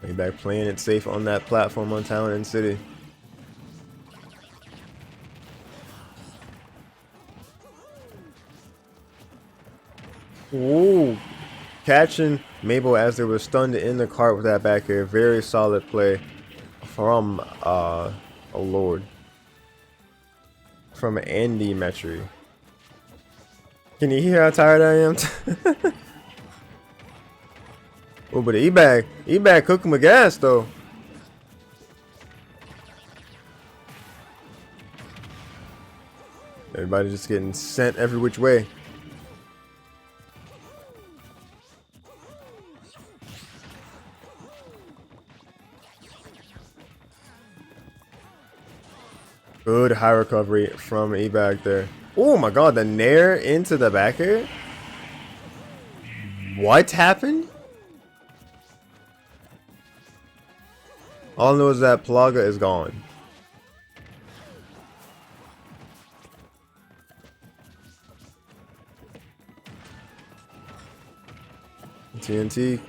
Way back playing it safe on that platform on Town and City. Ooh, catching Mabel as they were stunned in the cart with that back air. Very solid play from oh lord, from Andy Metry. Can you hear how tired I am? Oh, but E-Bag cooking with gas though. Everybody just getting sent every which way. Good high recovery from E-Bag there. Oh my god, the nair into the back air? What happened? All I know is that Plaga is gone. TNT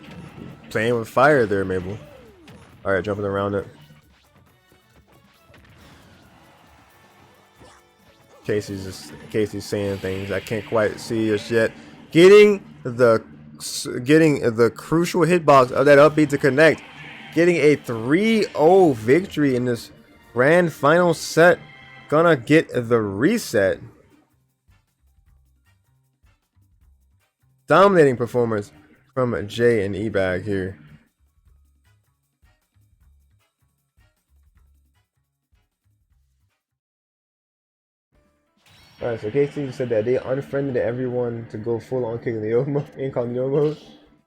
playing with fire there, Mabel. Alright, jumping around it. Casey's saying things I can't quite see just yet. Getting the crucial hitbox of that up B to connect. Getting a 3-0 victory in this grand final set. Gonna get the reset. Dominating performance from Jay and E-Bag here. Alright, so Casey said that they unfriended everyone to go full on incognito mode.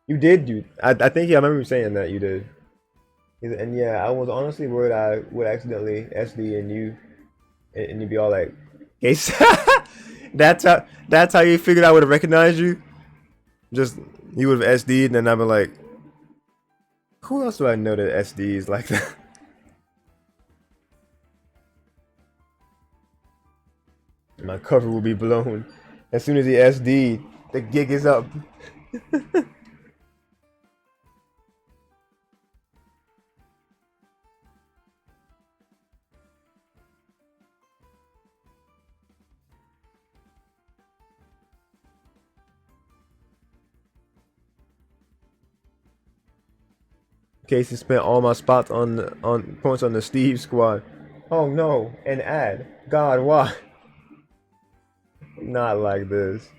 You did, dude. I think, yeah, I remember you saying that you did. And yeah, I was honestly worried I would accidentally SD and you'd be all like, Casey. that's how you figured I would have recognized you. Just you would have SD'd and then I'd be like, Who else do I know that SDs like that? My cover will be blown. As soon as he SD, the gig is up. Casey spent all my spots on points on the Steve squad. Oh no, an ad. God, why? Not like this.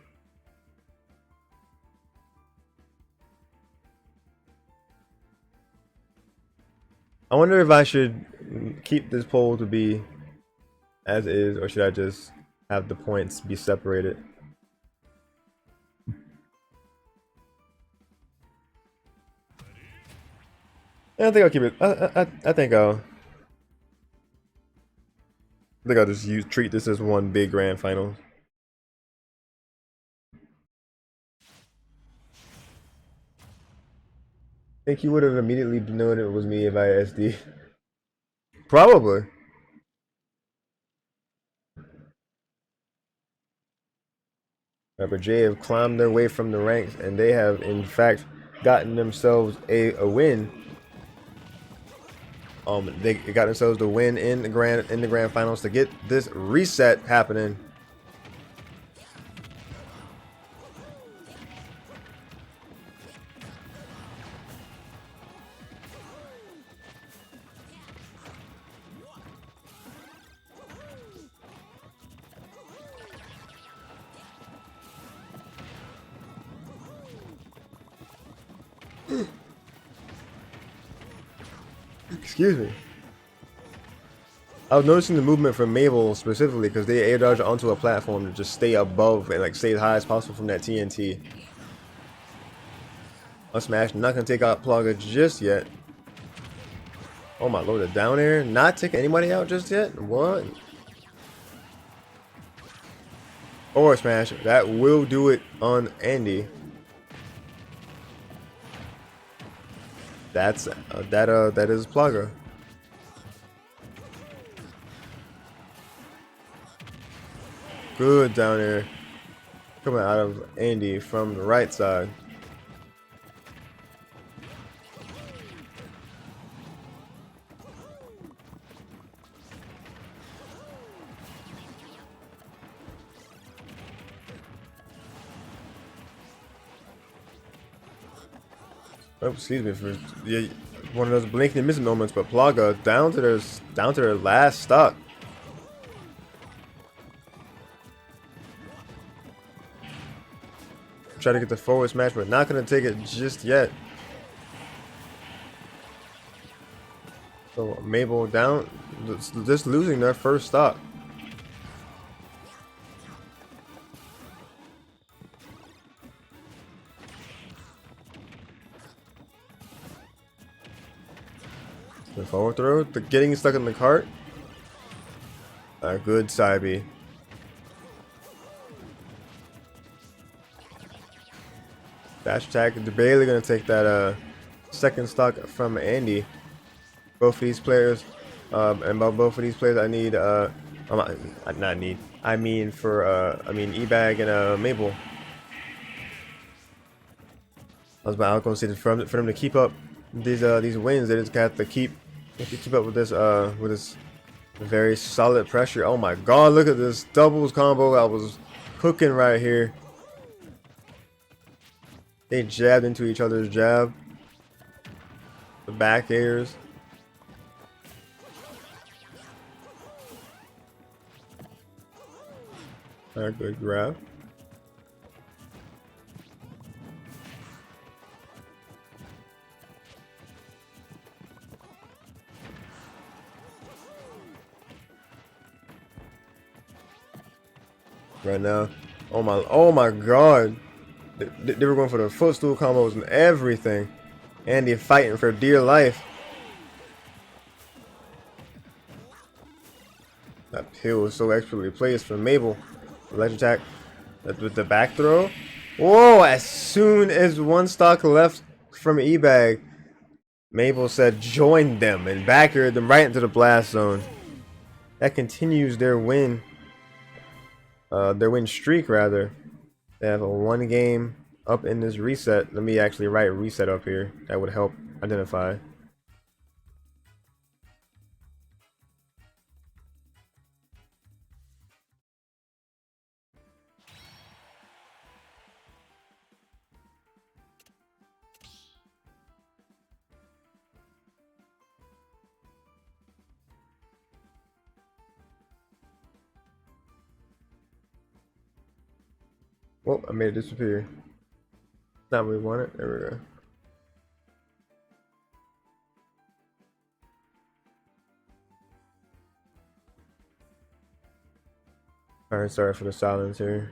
I wonder if I should keep this poll to be as is, or should I just have the points be separated? Yeah, I think I'll keep it. I think I'll just treat this as one big grand final. I think you would have immediately known it was me if I SD. Probably. But Jay have climbed their way from the ranks, and they have, in fact, gotten themselves a win. They got themselves the win in the grand finals to get this reset happening. Excuse me. I was noticing the movement from Mabel specifically because they air dodge onto a platform to just stay above and like stay as high as possible from that TNT. A smash, not gonna take out Plugger just yet. Oh my lord, the down air, not taking anybody out just yet? What? Or smash, that will do it on Andy. That is Plugger. Good down air coming out of Andy from the right side. Oh, excuse me for one of those blinking and missing moments, but Plaga down to their last stock. Try to get the forward smash, but not gonna take it just yet. So Mabel down, just losing their first stock. The forward throw, getting stuck in the cart. A good side B. Dash attack, they're barely gonna take that second stock from Andy. Both of these players, and by both of these players, I need not need. I mean for Ebag and Mabel. I was gonna say for them to keep up these wins, they just have to keep up with this very solid pressure. Oh my god, look at this doubles combo I was cooking right here. They jabbed into each other's jab. The back airs. Alright, good grab. Right now. Oh my god. They were going for the footstool combos and everything. Andy fighting for dear life. That pill was so expertly placed from Mabel. Ledge attack with the back throw. Whoa, as soon as one stock left from Ebag, Mabel said join them and backer them right into the blast zone. That continues their win streak rather. They have a 1 game up in this reset. Let me actually write reset up here. That would help identify. Well, I made it disappear. Not what we wanted. There we go. Alright, sorry for the silence here.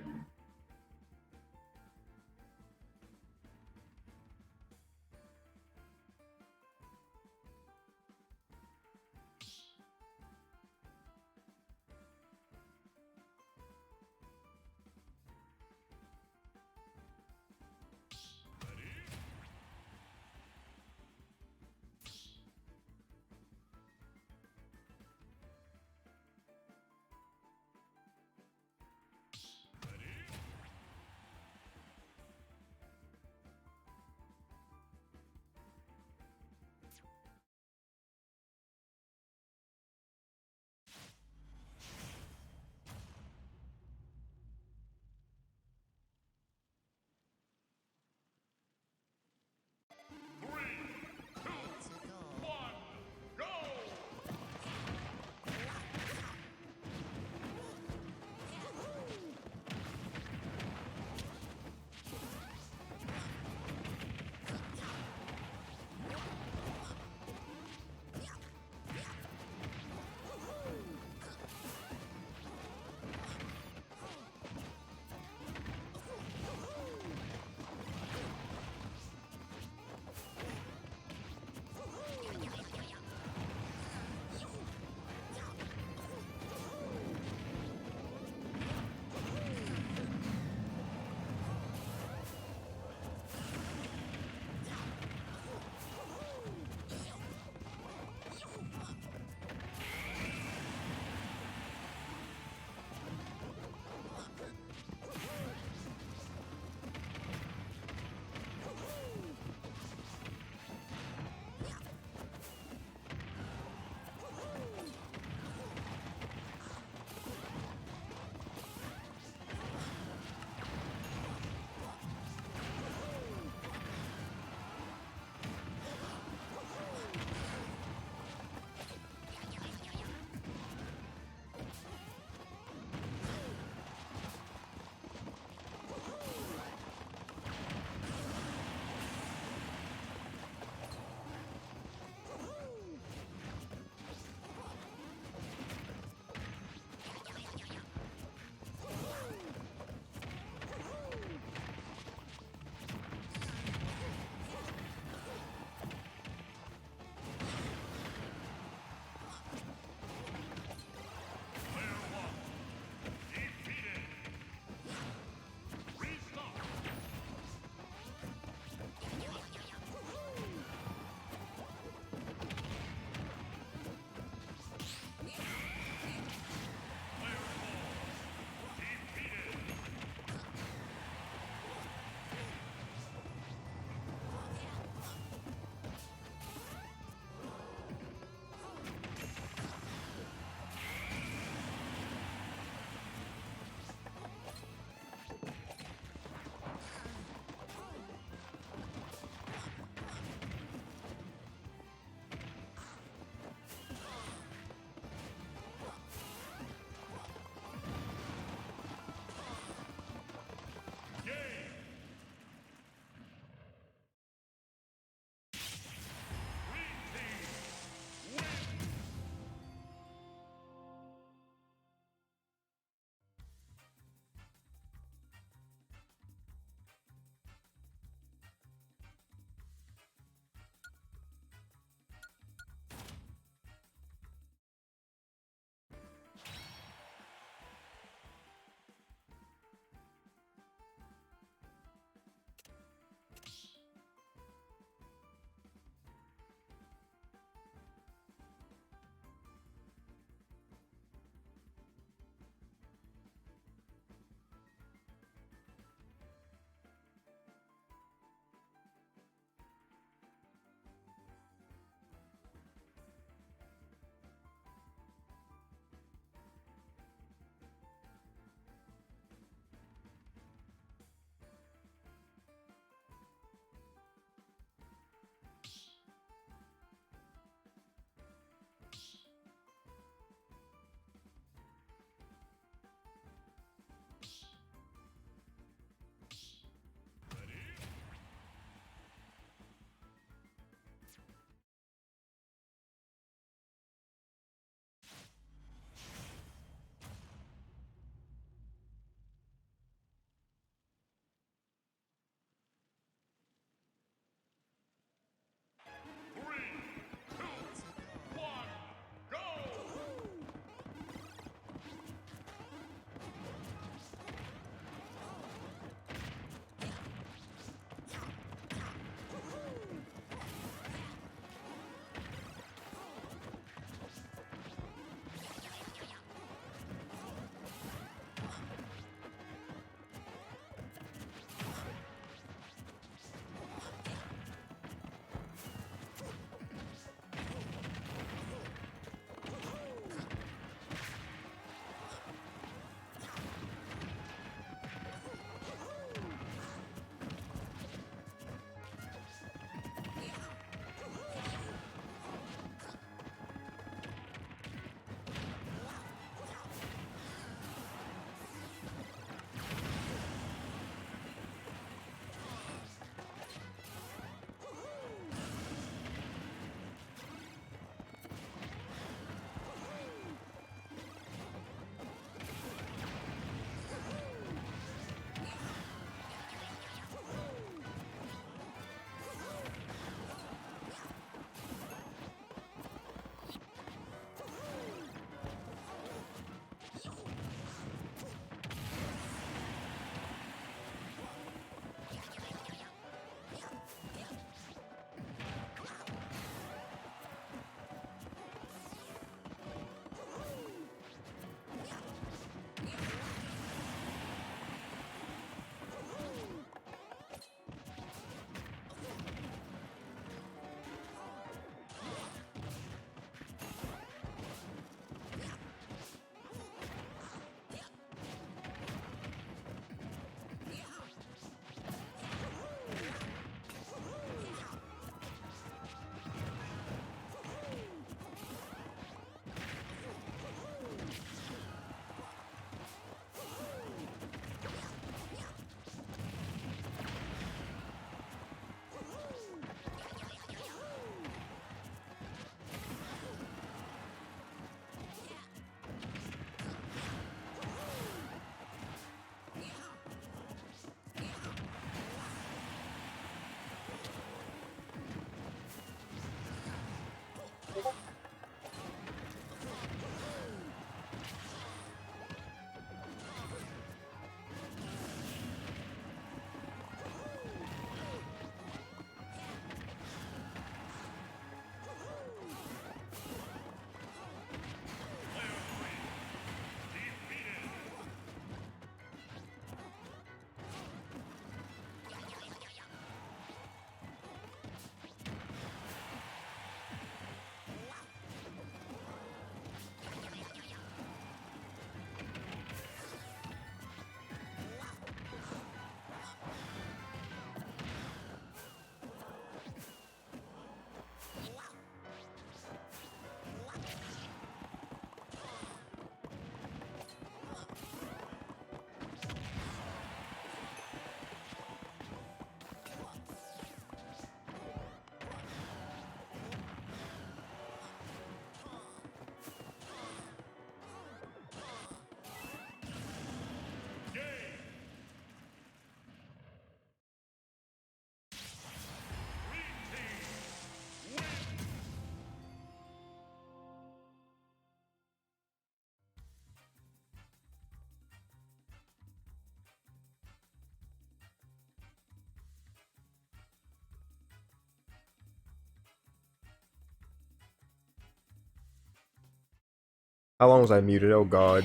How long was I muted? Oh god.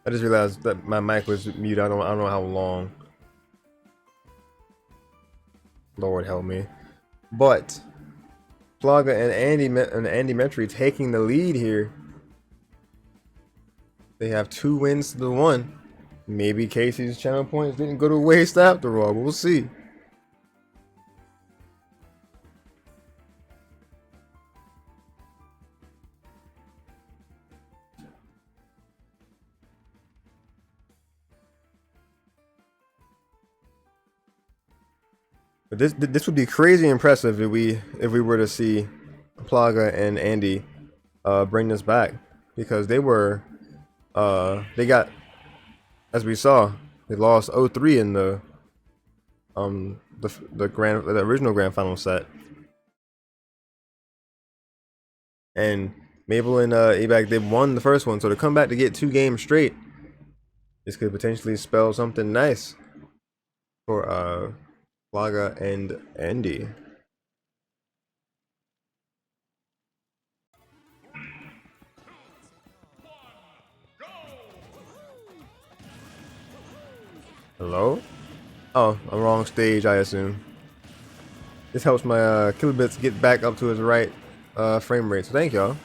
I just realized that my mic was muted. I don't know how long. Lord help me. But Plaga and Andy Metry taking the lead here. They have 2 wins to the 1. Maybe Casey's channel points didn't go to waste after all. We'll see. But this would be crazy impressive if we were to see Plaga and Andy bring this back, because they got, as we saw, they lost 0-3 in the original grand final set, and Mabel and Ebag, they won the first one, so to come back to get 2 games straight, this could potentially spell something nice for Plaga and Andy. Hello? Oh, a wrong stage, I assume. This helps my kilobits get back up to his right frame rate, so thank y'all.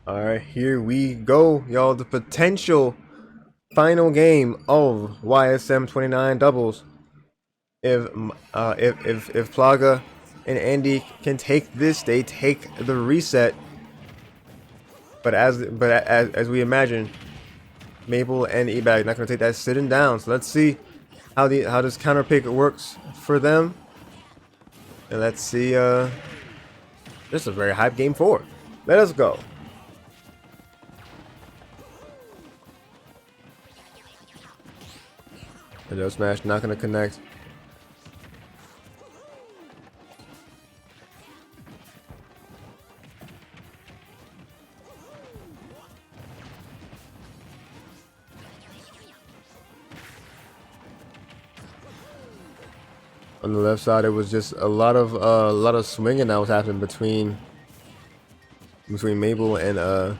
Alright, here we go, y'all. The potential final game of YSM 29 doubles. If Plaga and Andy can take this, they take the reset. But as we imagine, Mabel and Ebag not gonna take that sitting down. So let's see how this counter pick works for them. And let's see this is a very hype game 4. Let us go. The smash not gonna connect. On the left side, it was just a lot of swinging that was happening between Mabel and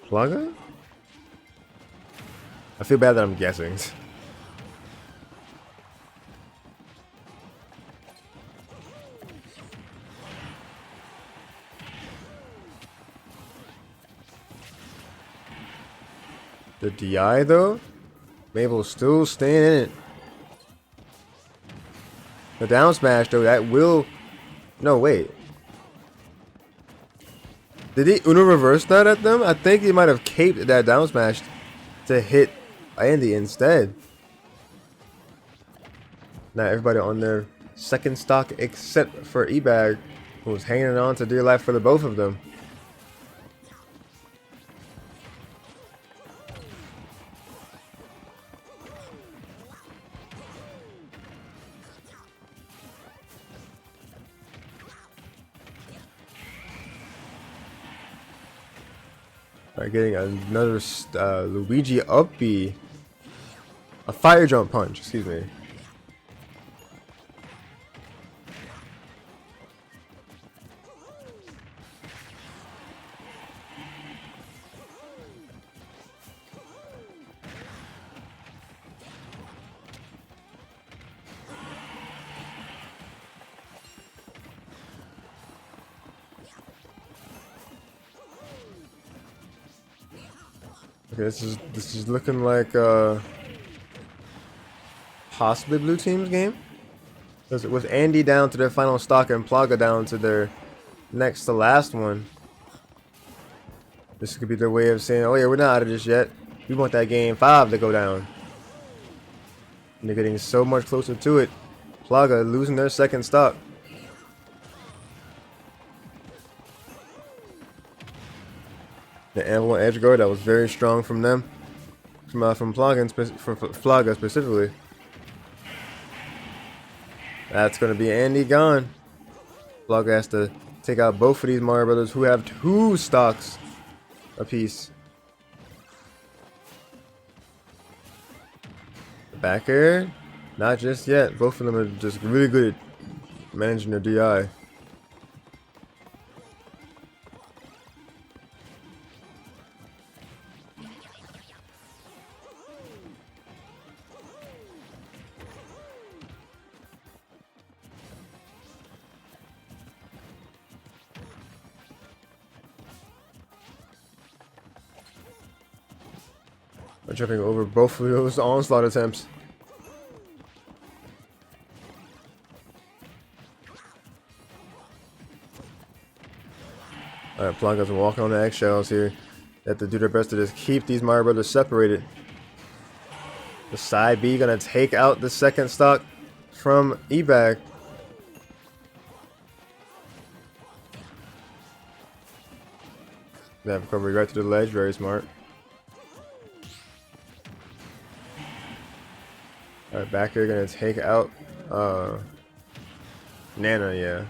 Plaga. I feel bad that I'm guessing. The DI though, Mabel's still staying in it. The down smash though, that will, no wait. Did he Uno reverse that at them? I think he might have caped that down smash to hit Andy instead. Now everybody on their second stock except for Ebag, who was hanging on to dear life for the both of them. Alright, getting another Luigi up B. A fire jump punch, excuse me. Okay, this is looking like possibly blue team's game. With Andy down to their final stock and Plaga down to their next to last one, this could be their way of saying, oh yeah, we're not out of this yet. We want that game 5 to go down. And they're getting so much closer to it. Plaga losing their second stock. The Anvil edge guard, that was very strong from them. From Plaga specifically. That's going to be Andy gone. Plaga has to take out both of these Mario Brothers who have 2 stocks apiece. The back air? Not just yet. Both of them are just really good at managing their DI. I'm jumping over both of those onslaught attempts. Alright, Plaga's walking on the eggshells here. They have to do their best to just keep these Mario Brothers separated. The side B gonna take out the second stock from E-Bag. They have recovery right to the ledge, very smart. Alright, back here gonna take out Nana, yeah.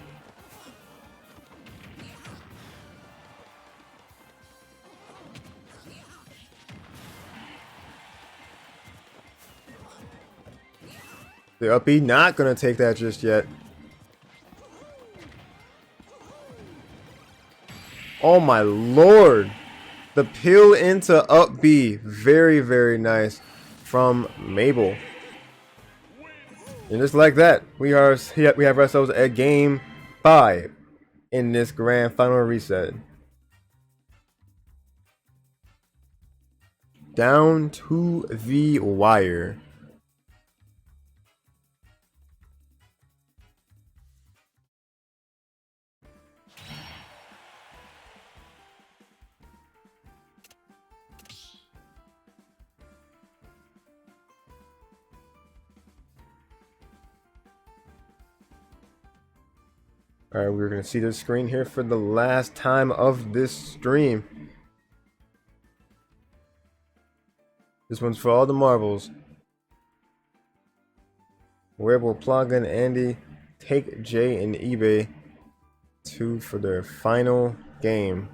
The up B not gonna take that just yet. Oh my lord! The peel into up B, very, very nice from Mabel. And just like that, we have ourselves at game 5 in this grand final reset. Down to the wire. Alright, we're going to see the screen here for the last time of this stream. This one's for all the marbles. Where will Plaga and Andy take Jay and eBay to for their final game?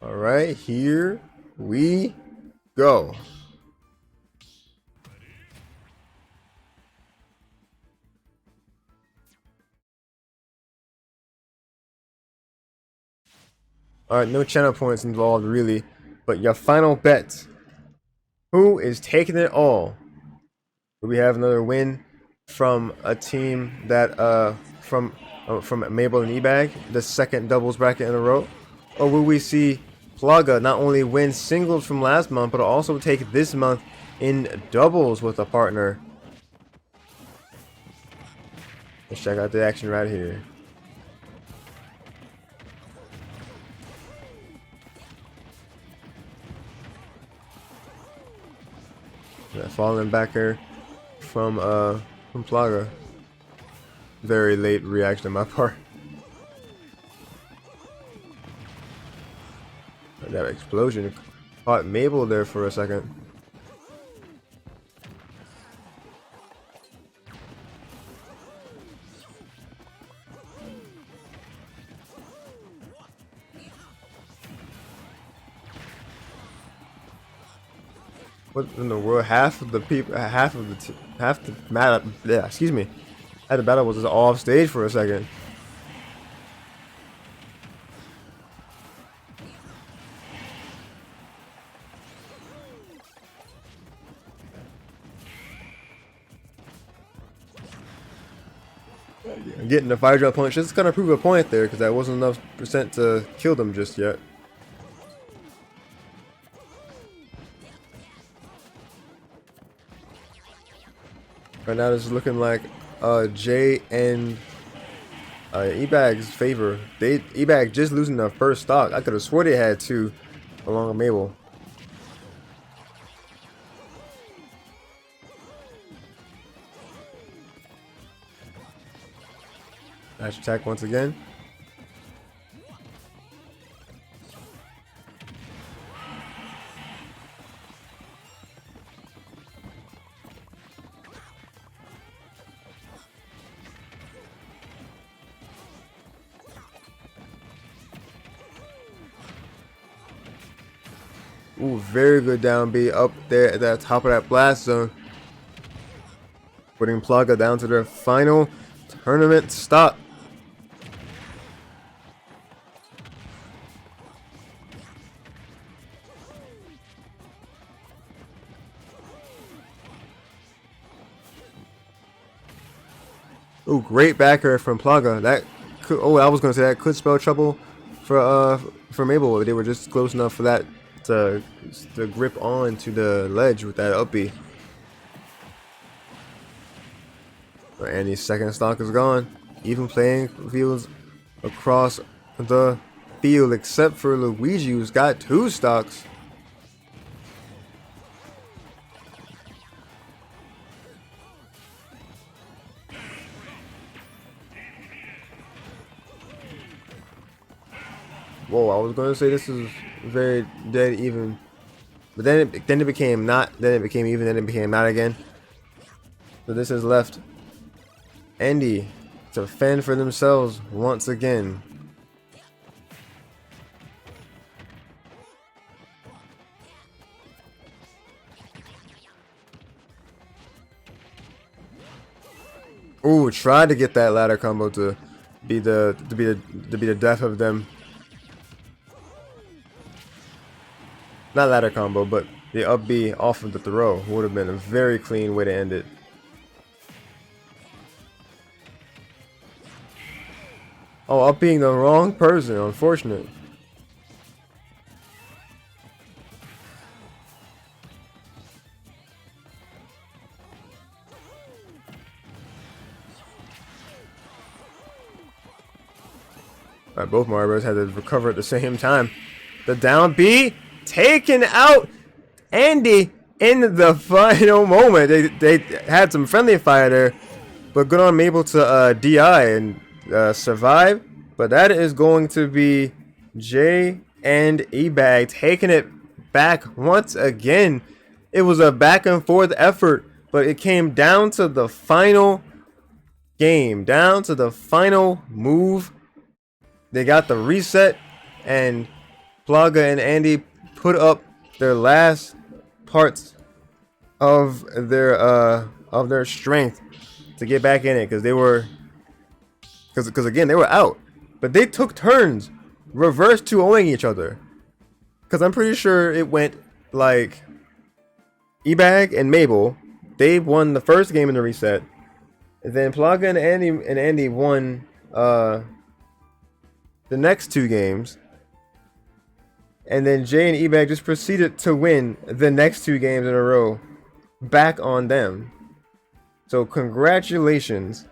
All right, here we go. All right, no channel points involved really, but your final bet. Who is taking it all? Do we have another win from a team that from Mabel and E-Bag, the second doubles bracket in a row? Or will we see Plaga not only win singles from last month, but also take this month in doubles with a partner? Let's check out the action right here. That falling backer from Plaga. Very late reaction on my part. That explosion caught Mabel there for a second. What in the world? Half of the people, half the matter. Yeah, excuse me. Half the battle was just off stage for a second. Getting the fire drill punch just gonna prove a point there, because that wasn't enough percent to kill them just yet. Right now, this is looking like Jay and E-Bag's favor. E-Bag just losing the first stock. I could have swore they had two along with Mabel. Dash attack once again. Ooh, very good down B up there at the top of that blast zone. Putting Plaga down to their final tournament stop. Ooh, great backer from Plaga. That could, oh, I was gonna say that could spell trouble for Mabel. They were just close enough for that to grip on to the ledge with that up B. Andy's second stock is gone. Even playing fields across the field, except for Luigi, who's got two stocks. Whoa, I was gonna say this is very dead even, but then it became not. Then it became even. Then it became not again. So this is left Andy to fend for themselves once again. Ooh, tried to get that ladder combo to be the death of them. Not ladder combo, but the up B off of the throw would have been a very clean way to end it. Oh, up being the wrong person, unfortunate. Alright, both Mario Bros had to recover at the same time. The down B taken out Andy in the final moment. They had some friendly fire there, but good on Mabel to DI and survive. But that is going to be Jay and E-Bag taking it back once again. It was a back and forth effort, but it came down to the final game, down to the final move. They got the reset, and Plaga and Andy put up their last parts of their strength to get back in it, because they were because again they were out, but they took turns reverse 2-0ing each other, because I'm pretty sure it went like E-Bag and Mabel, they won the first game in the reset, and then Plaga and Andy won the next two games. And then Jay and E-Bag just proceeded to win the next two games in a row back on them. So congratulations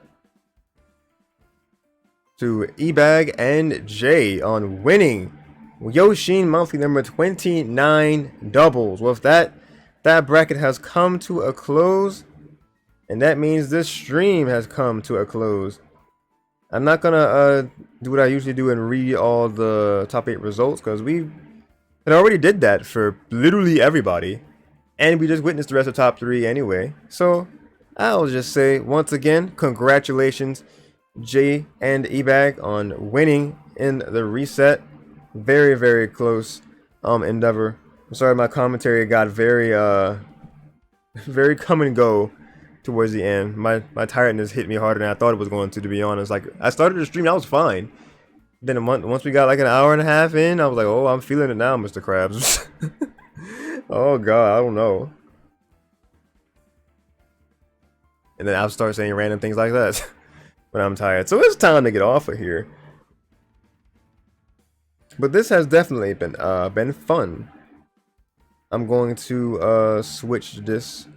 to E-Bag and Jay on winning Yoshean monthly number 29 doubles. With that bracket has come to a close, and that means this stream has come to a close. I'm not gonna do what I usually do and read all the top 8 results, because we had already did that for literally everybody, and we just witnessed the rest of top 3 anyway. So I'll just say once again, congratulations Jay and E-Bag on winning in the reset. Very, very close endeavor. I'm sorry my commentary got very Very come and go towards the end. My tiredness hit me harder than I thought it was going to be honest. Like I started the stream, I was fine. Then once we got like an hour and a half in, I was like, oh, I'm feeling it now, Mr. Krabs. Oh god, I don't know. And then I'll start saying random things like that when I'm tired. So it's time to get off of here. But this has definitely been fun. I'm going to switch this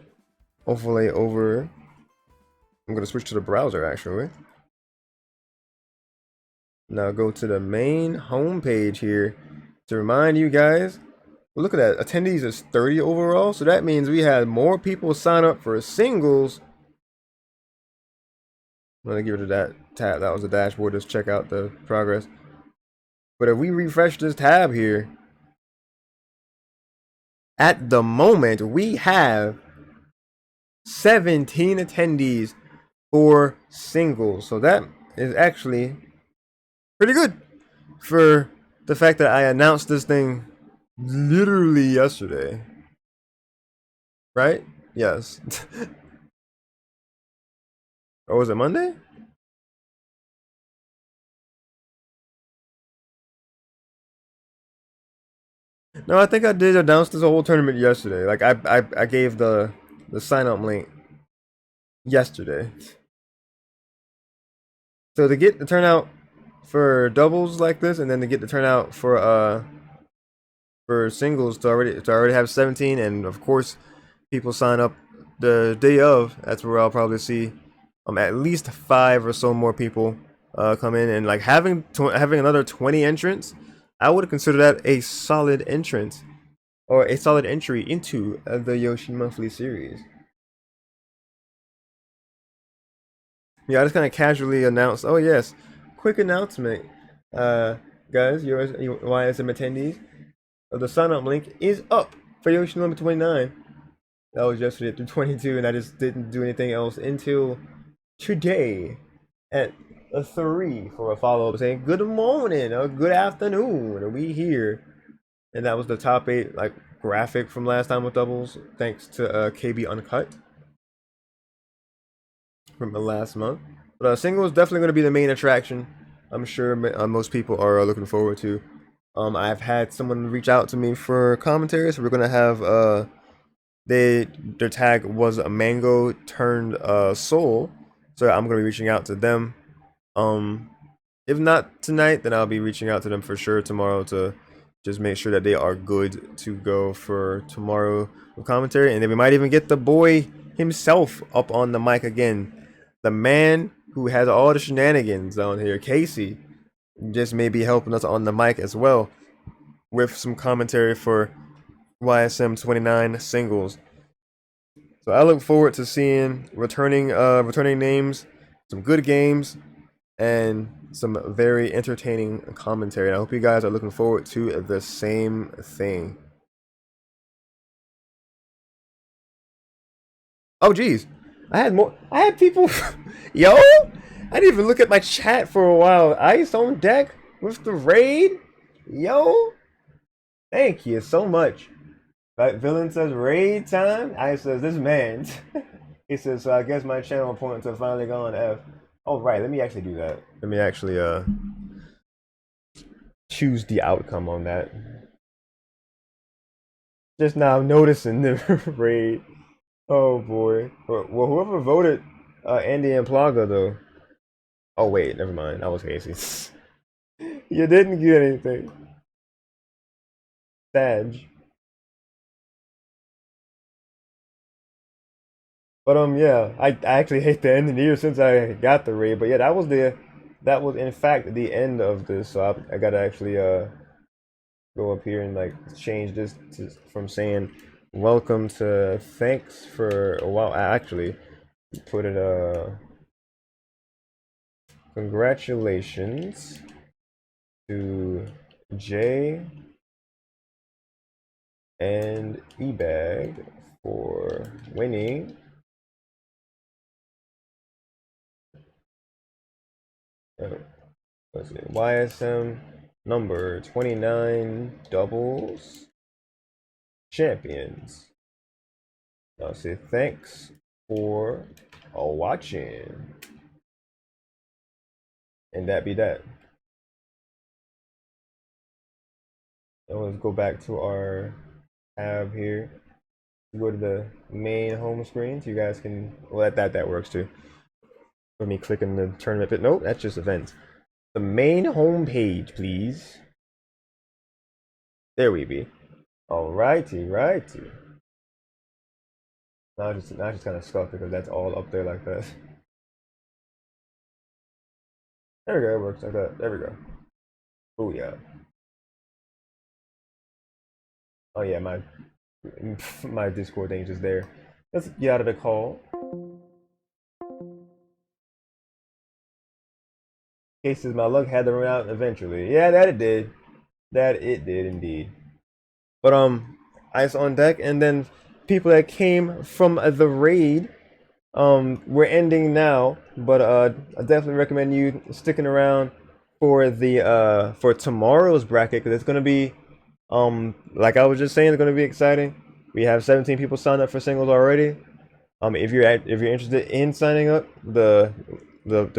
overlay over. I'm gonna switch to the browser actually. Now go to the main home page here to remind you guys. Well, look at that. Attendees is 30 overall, so that means we had more people sign up for singles. I'm gonna give it to that tab. That was the dashboard. Just check out the progress. But if we refresh this tab here, at the moment we have 17 attendees for singles. So that is actually pretty good for the fact that I announced this thing literally yesterday. Right? Yes. Or was it Monday? No, I think I did announce this whole tournament yesterday. Like I gave the sign up link yesterday. So to get the turnout for doubles like this, and then to get the turnout for singles to already have 17, and of course people sign up the day of. That's where I'll probably see at least 5 or so more people come in, and like having another 20 entrants. I would consider that a solid entrance or a solid entry into the Yoshean monthly series. Yeah, I just kind of casually announced. Oh yes, quick announcement, uh, guys, your YSM attendees. The sign up link is up for Yoshean number 29. That was yesterday through 22, and I just didn't do anything else until today at 3 for a follow up saying good morning or good afternoon. We here, and that was the top 8 like graphic from last time with doubles, thanks to KB Uncut from the last month. But single is definitely going to be the main attraction. I'm sure most people are looking forward to. I've had someone reach out to me for commentary, so we're gonna have their tag was a mango turned soul, so I'm gonna be reaching out to them. Um, if not tonight, then I'll be reaching out to them for sure tomorrow to just make sure that they are good to go for tomorrow with commentary, and then we might even get the boy himself up on the mic again, the man who has all the shenanigans on here, Casey, just may be helping us on the mic as well with some commentary for YSM 29 singles. So I look forward to seeing returning names, some good games, and some very entertaining commentary. And I hope you guys are looking forward to the same thing. Oh geez, I had people. Yo, I didn't even look at my chat for a while. Ice on deck with the raid. Yo, thank you so much. Right, villain says raid time. I says this man. He says so. I guess my channel appointments have finally gone F. Oh right, let me actually do that. Let me actually choose the outcome on that. Just now noticing the raid. Oh boy. Well, whoever voted Andy and Plaga though. Oh wait, never mind. That was Casey. You didn't get anything. Sag. But yeah, I actually hate the end of the year since I got the raid. But yeah, that was in fact the end of this. So I gotta actually go up here and like change this from saying welcome to thanks for a while. I actually put it congratulations to Jay and Ebag for winning uh, let's see, YSM number 29 doubles champions. I'll say thanks for watching. And that be that. And let's go back to our tab here. Go to the main home screen so you guys can, well, that works too. Let me click in the tournament bit. Nope, that's just events. The main home page, please. There we be. Alrighty, righty. Now I just kind of stuck because that's all up there like that. There we go, it works like that. There we go. Oh yeah. Oh yeah, my Discord thing is just there. Let's get out of the call. Cases my luck had to run out eventually. Yeah, that it did. That it did indeed. But ice on deck, and then people that came from the raid, we're ending now. But I definitely recommend you sticking around for the for tomorrow's bracket because it's gonna be like I was just saying, it's gonna be exciting. We have 17 people signed up for singles already. If you're interested in signing up, the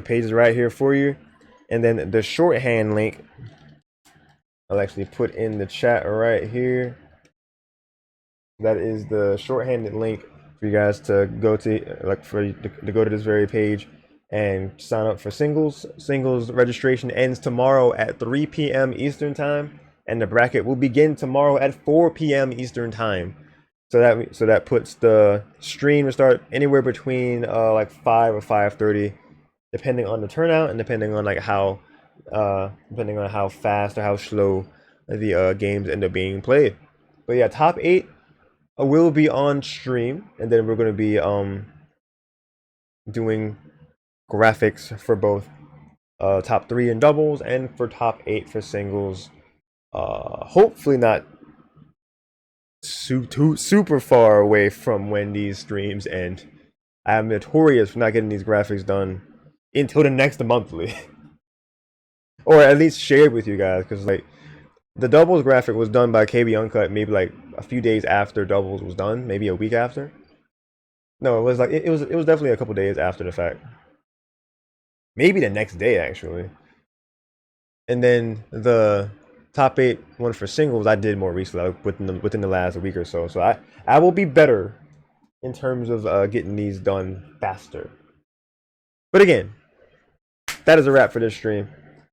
page is right here for you, and then the shorthand link I'll actually put in the chat right here. That is the shorthanded link for you guys to go to, like for you to go to this very page and sign up for singles. Singles registration ends tomorrow at 3 p.m. Eastern time, and the bracket will begin tomorrow at 4 p.m. Eastern time. So that puts the stream to start anywhere between like 5 or 5:30, depending on the turnout and depending on like how depending on how fast or how slow the games end up being played. But yeah, top 8 will be on stream, and then we're going to be doing graphics for both top 3 in doubles and for top 8 for singles. Hopefully not super far away from when these streams end. I am notorious for not getting these graphics done until the next monthly, or at least shared with you guys, because like the doubles graphic was done by KB Uncut maybe like a few days after doubles was done, maybe a week after. No, it was like it was definitely a couple days after the fact. Maybe the next day actually. And then the top 8 one for singles I did more recently, like within the last week or so. So I will be better in terms of getting these done faster. But again, that is a wrap for this stream.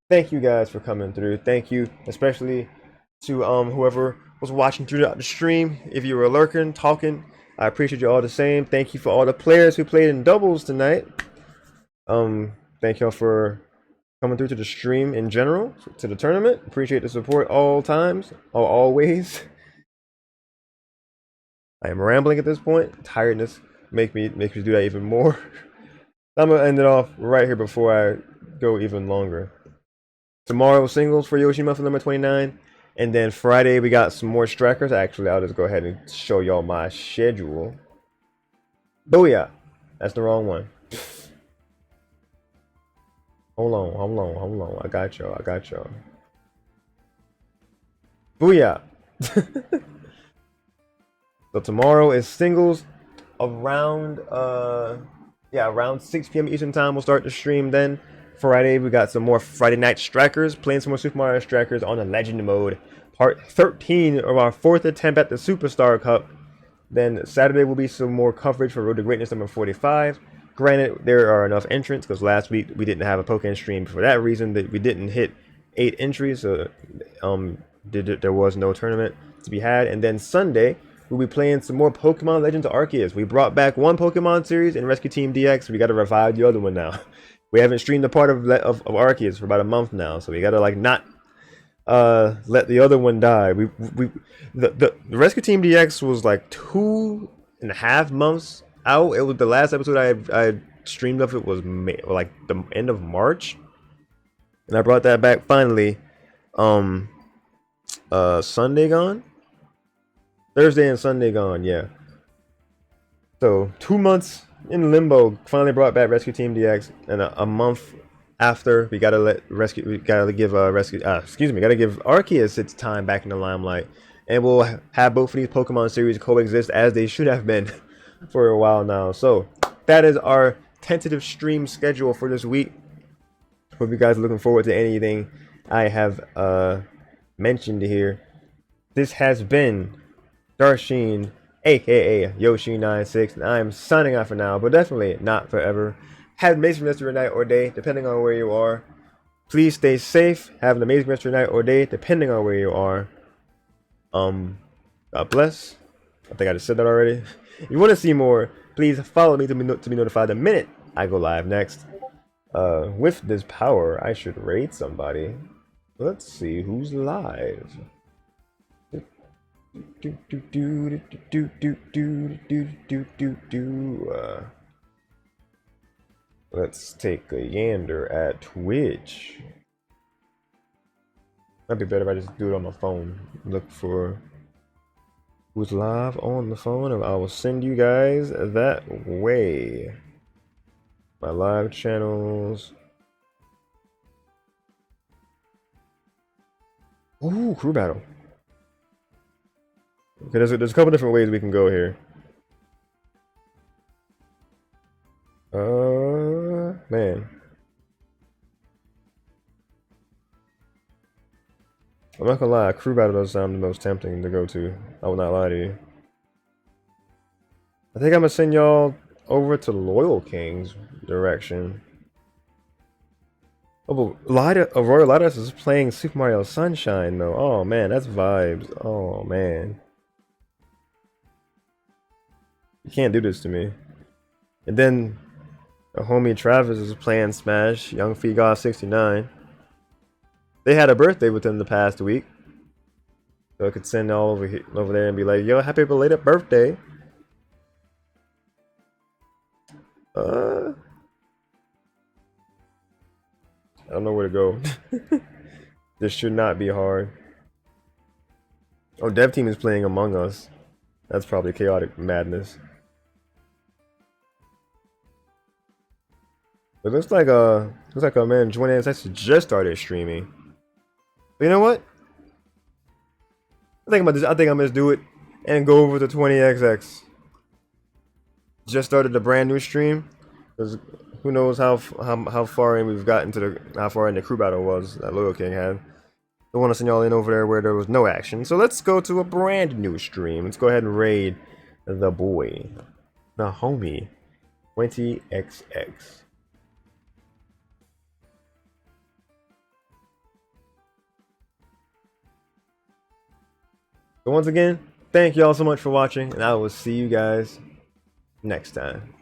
Thank you guys for coming through. Thank you especially to whoever was watching throughout the stream. If you were lurking, talking, I appreciate you all the same. Thank you for all the players who played in doubles tonight. Thank y'all for coming through to the stream in general, to the tournament. Appreciate the support all times, always. I am rambling at this point. Tiredness makes me do that even more. I'm gonna end it off right here before I go even longer. Tomorrow singles for Yoshean Muffin number 29. And then Friday we got some more strikers. Actually, I'll just go ahead and show y'all my schedule. Booyah! That's the wrong one. Hold on. I got y'all. Booyah! So tomorrow is singles around around 6 p.m. Eastern time. We'll start the stream then. Friday we got some more Friday Night Strikers, playing some more Super Mario Strikers on the Legend mode. Part 13 of our 4th attempt at the Superstar Cup. Then Saturday will be some more coverage for Road to Greatness number 45. Granted, there are enough entrants because last week we didn't have a Pokken stream for that reason that we didn't hit 8 entries. So there was no tournament to be had. And then Sunday we'll be playing some more Pokemon Legends Arceus. We brought back one Pokemon series in Rescue Team DX. We got to revive the other one now. We haven't streamed a part of Arceus for about a month now, so we got to like not let the other one die. The Rescue Team DX was like 2.5 months out. It was the last episode I streamed of it was like the end of March, and I brought that back finally. Sunday gone, Thursday and Sunday gone, yeah. So 2 months in limbo. Finally brought back Rescue Team DX, and a month after we gotta give Arceus its time back in the limelight, and we'll have both of these Pokemon series coexist as they should have been for a while now. So that is our tentative stream schedule for this week. Hope you guys are looking forward to anything I have mentioned here. This has been Yoshean, aka Yoshean96, and I am signing off for now, but definitely not forever. Have an amazing rest of your night or day, depending on where you are. Please stay safe. Have an amazing rest of your night or day, depending on where you are. God bless. I think I just said that already. If you want to see more, please follow me to be notified the minute I go live next. With this power, I should raid somebody. Let's see who's live. Let's take a yander at Twitch. That'd be better if I just do it on my phone. Look for who's live on the phone, and I will send you guys that way. My live channels. Ooh, crew battle. Okay, there's a couple different ways we can go here. Man. I'm not gonna lie, crew battle does sound the most tempting to go to. I will not lie to you. I think I'm gonna send y'all over to Loyal King's direction. Oh, but Aurora Lightus is playing Super Mario Sunshine though. Oh man, that's vibes. Oh man. You can't do this to me. And then a homie Travis is playing Smash, Young Fee God 69. They had a birthday within the past week. So I could send all over there and be like, yo, happy belated birthday. I don't know where to go. This should not be hard. Oh, Dev Team is playing Among Us. That's probably chaotic madness. It looks like a man joining us actually just started streaming. But you know what? I think I'm gonna just do it and go over to 20xx. Just started a brand new stream. Cause who knows how far in we've gotten to how far in the crew battle was that Loyal King had. I want to send y'all in over there where there was no action. So let's go to a brand new stream. Let's go ahead and raid the boy, the homie, 20xx. So once again, thank y'all so much for watching, and I will see you guys next time.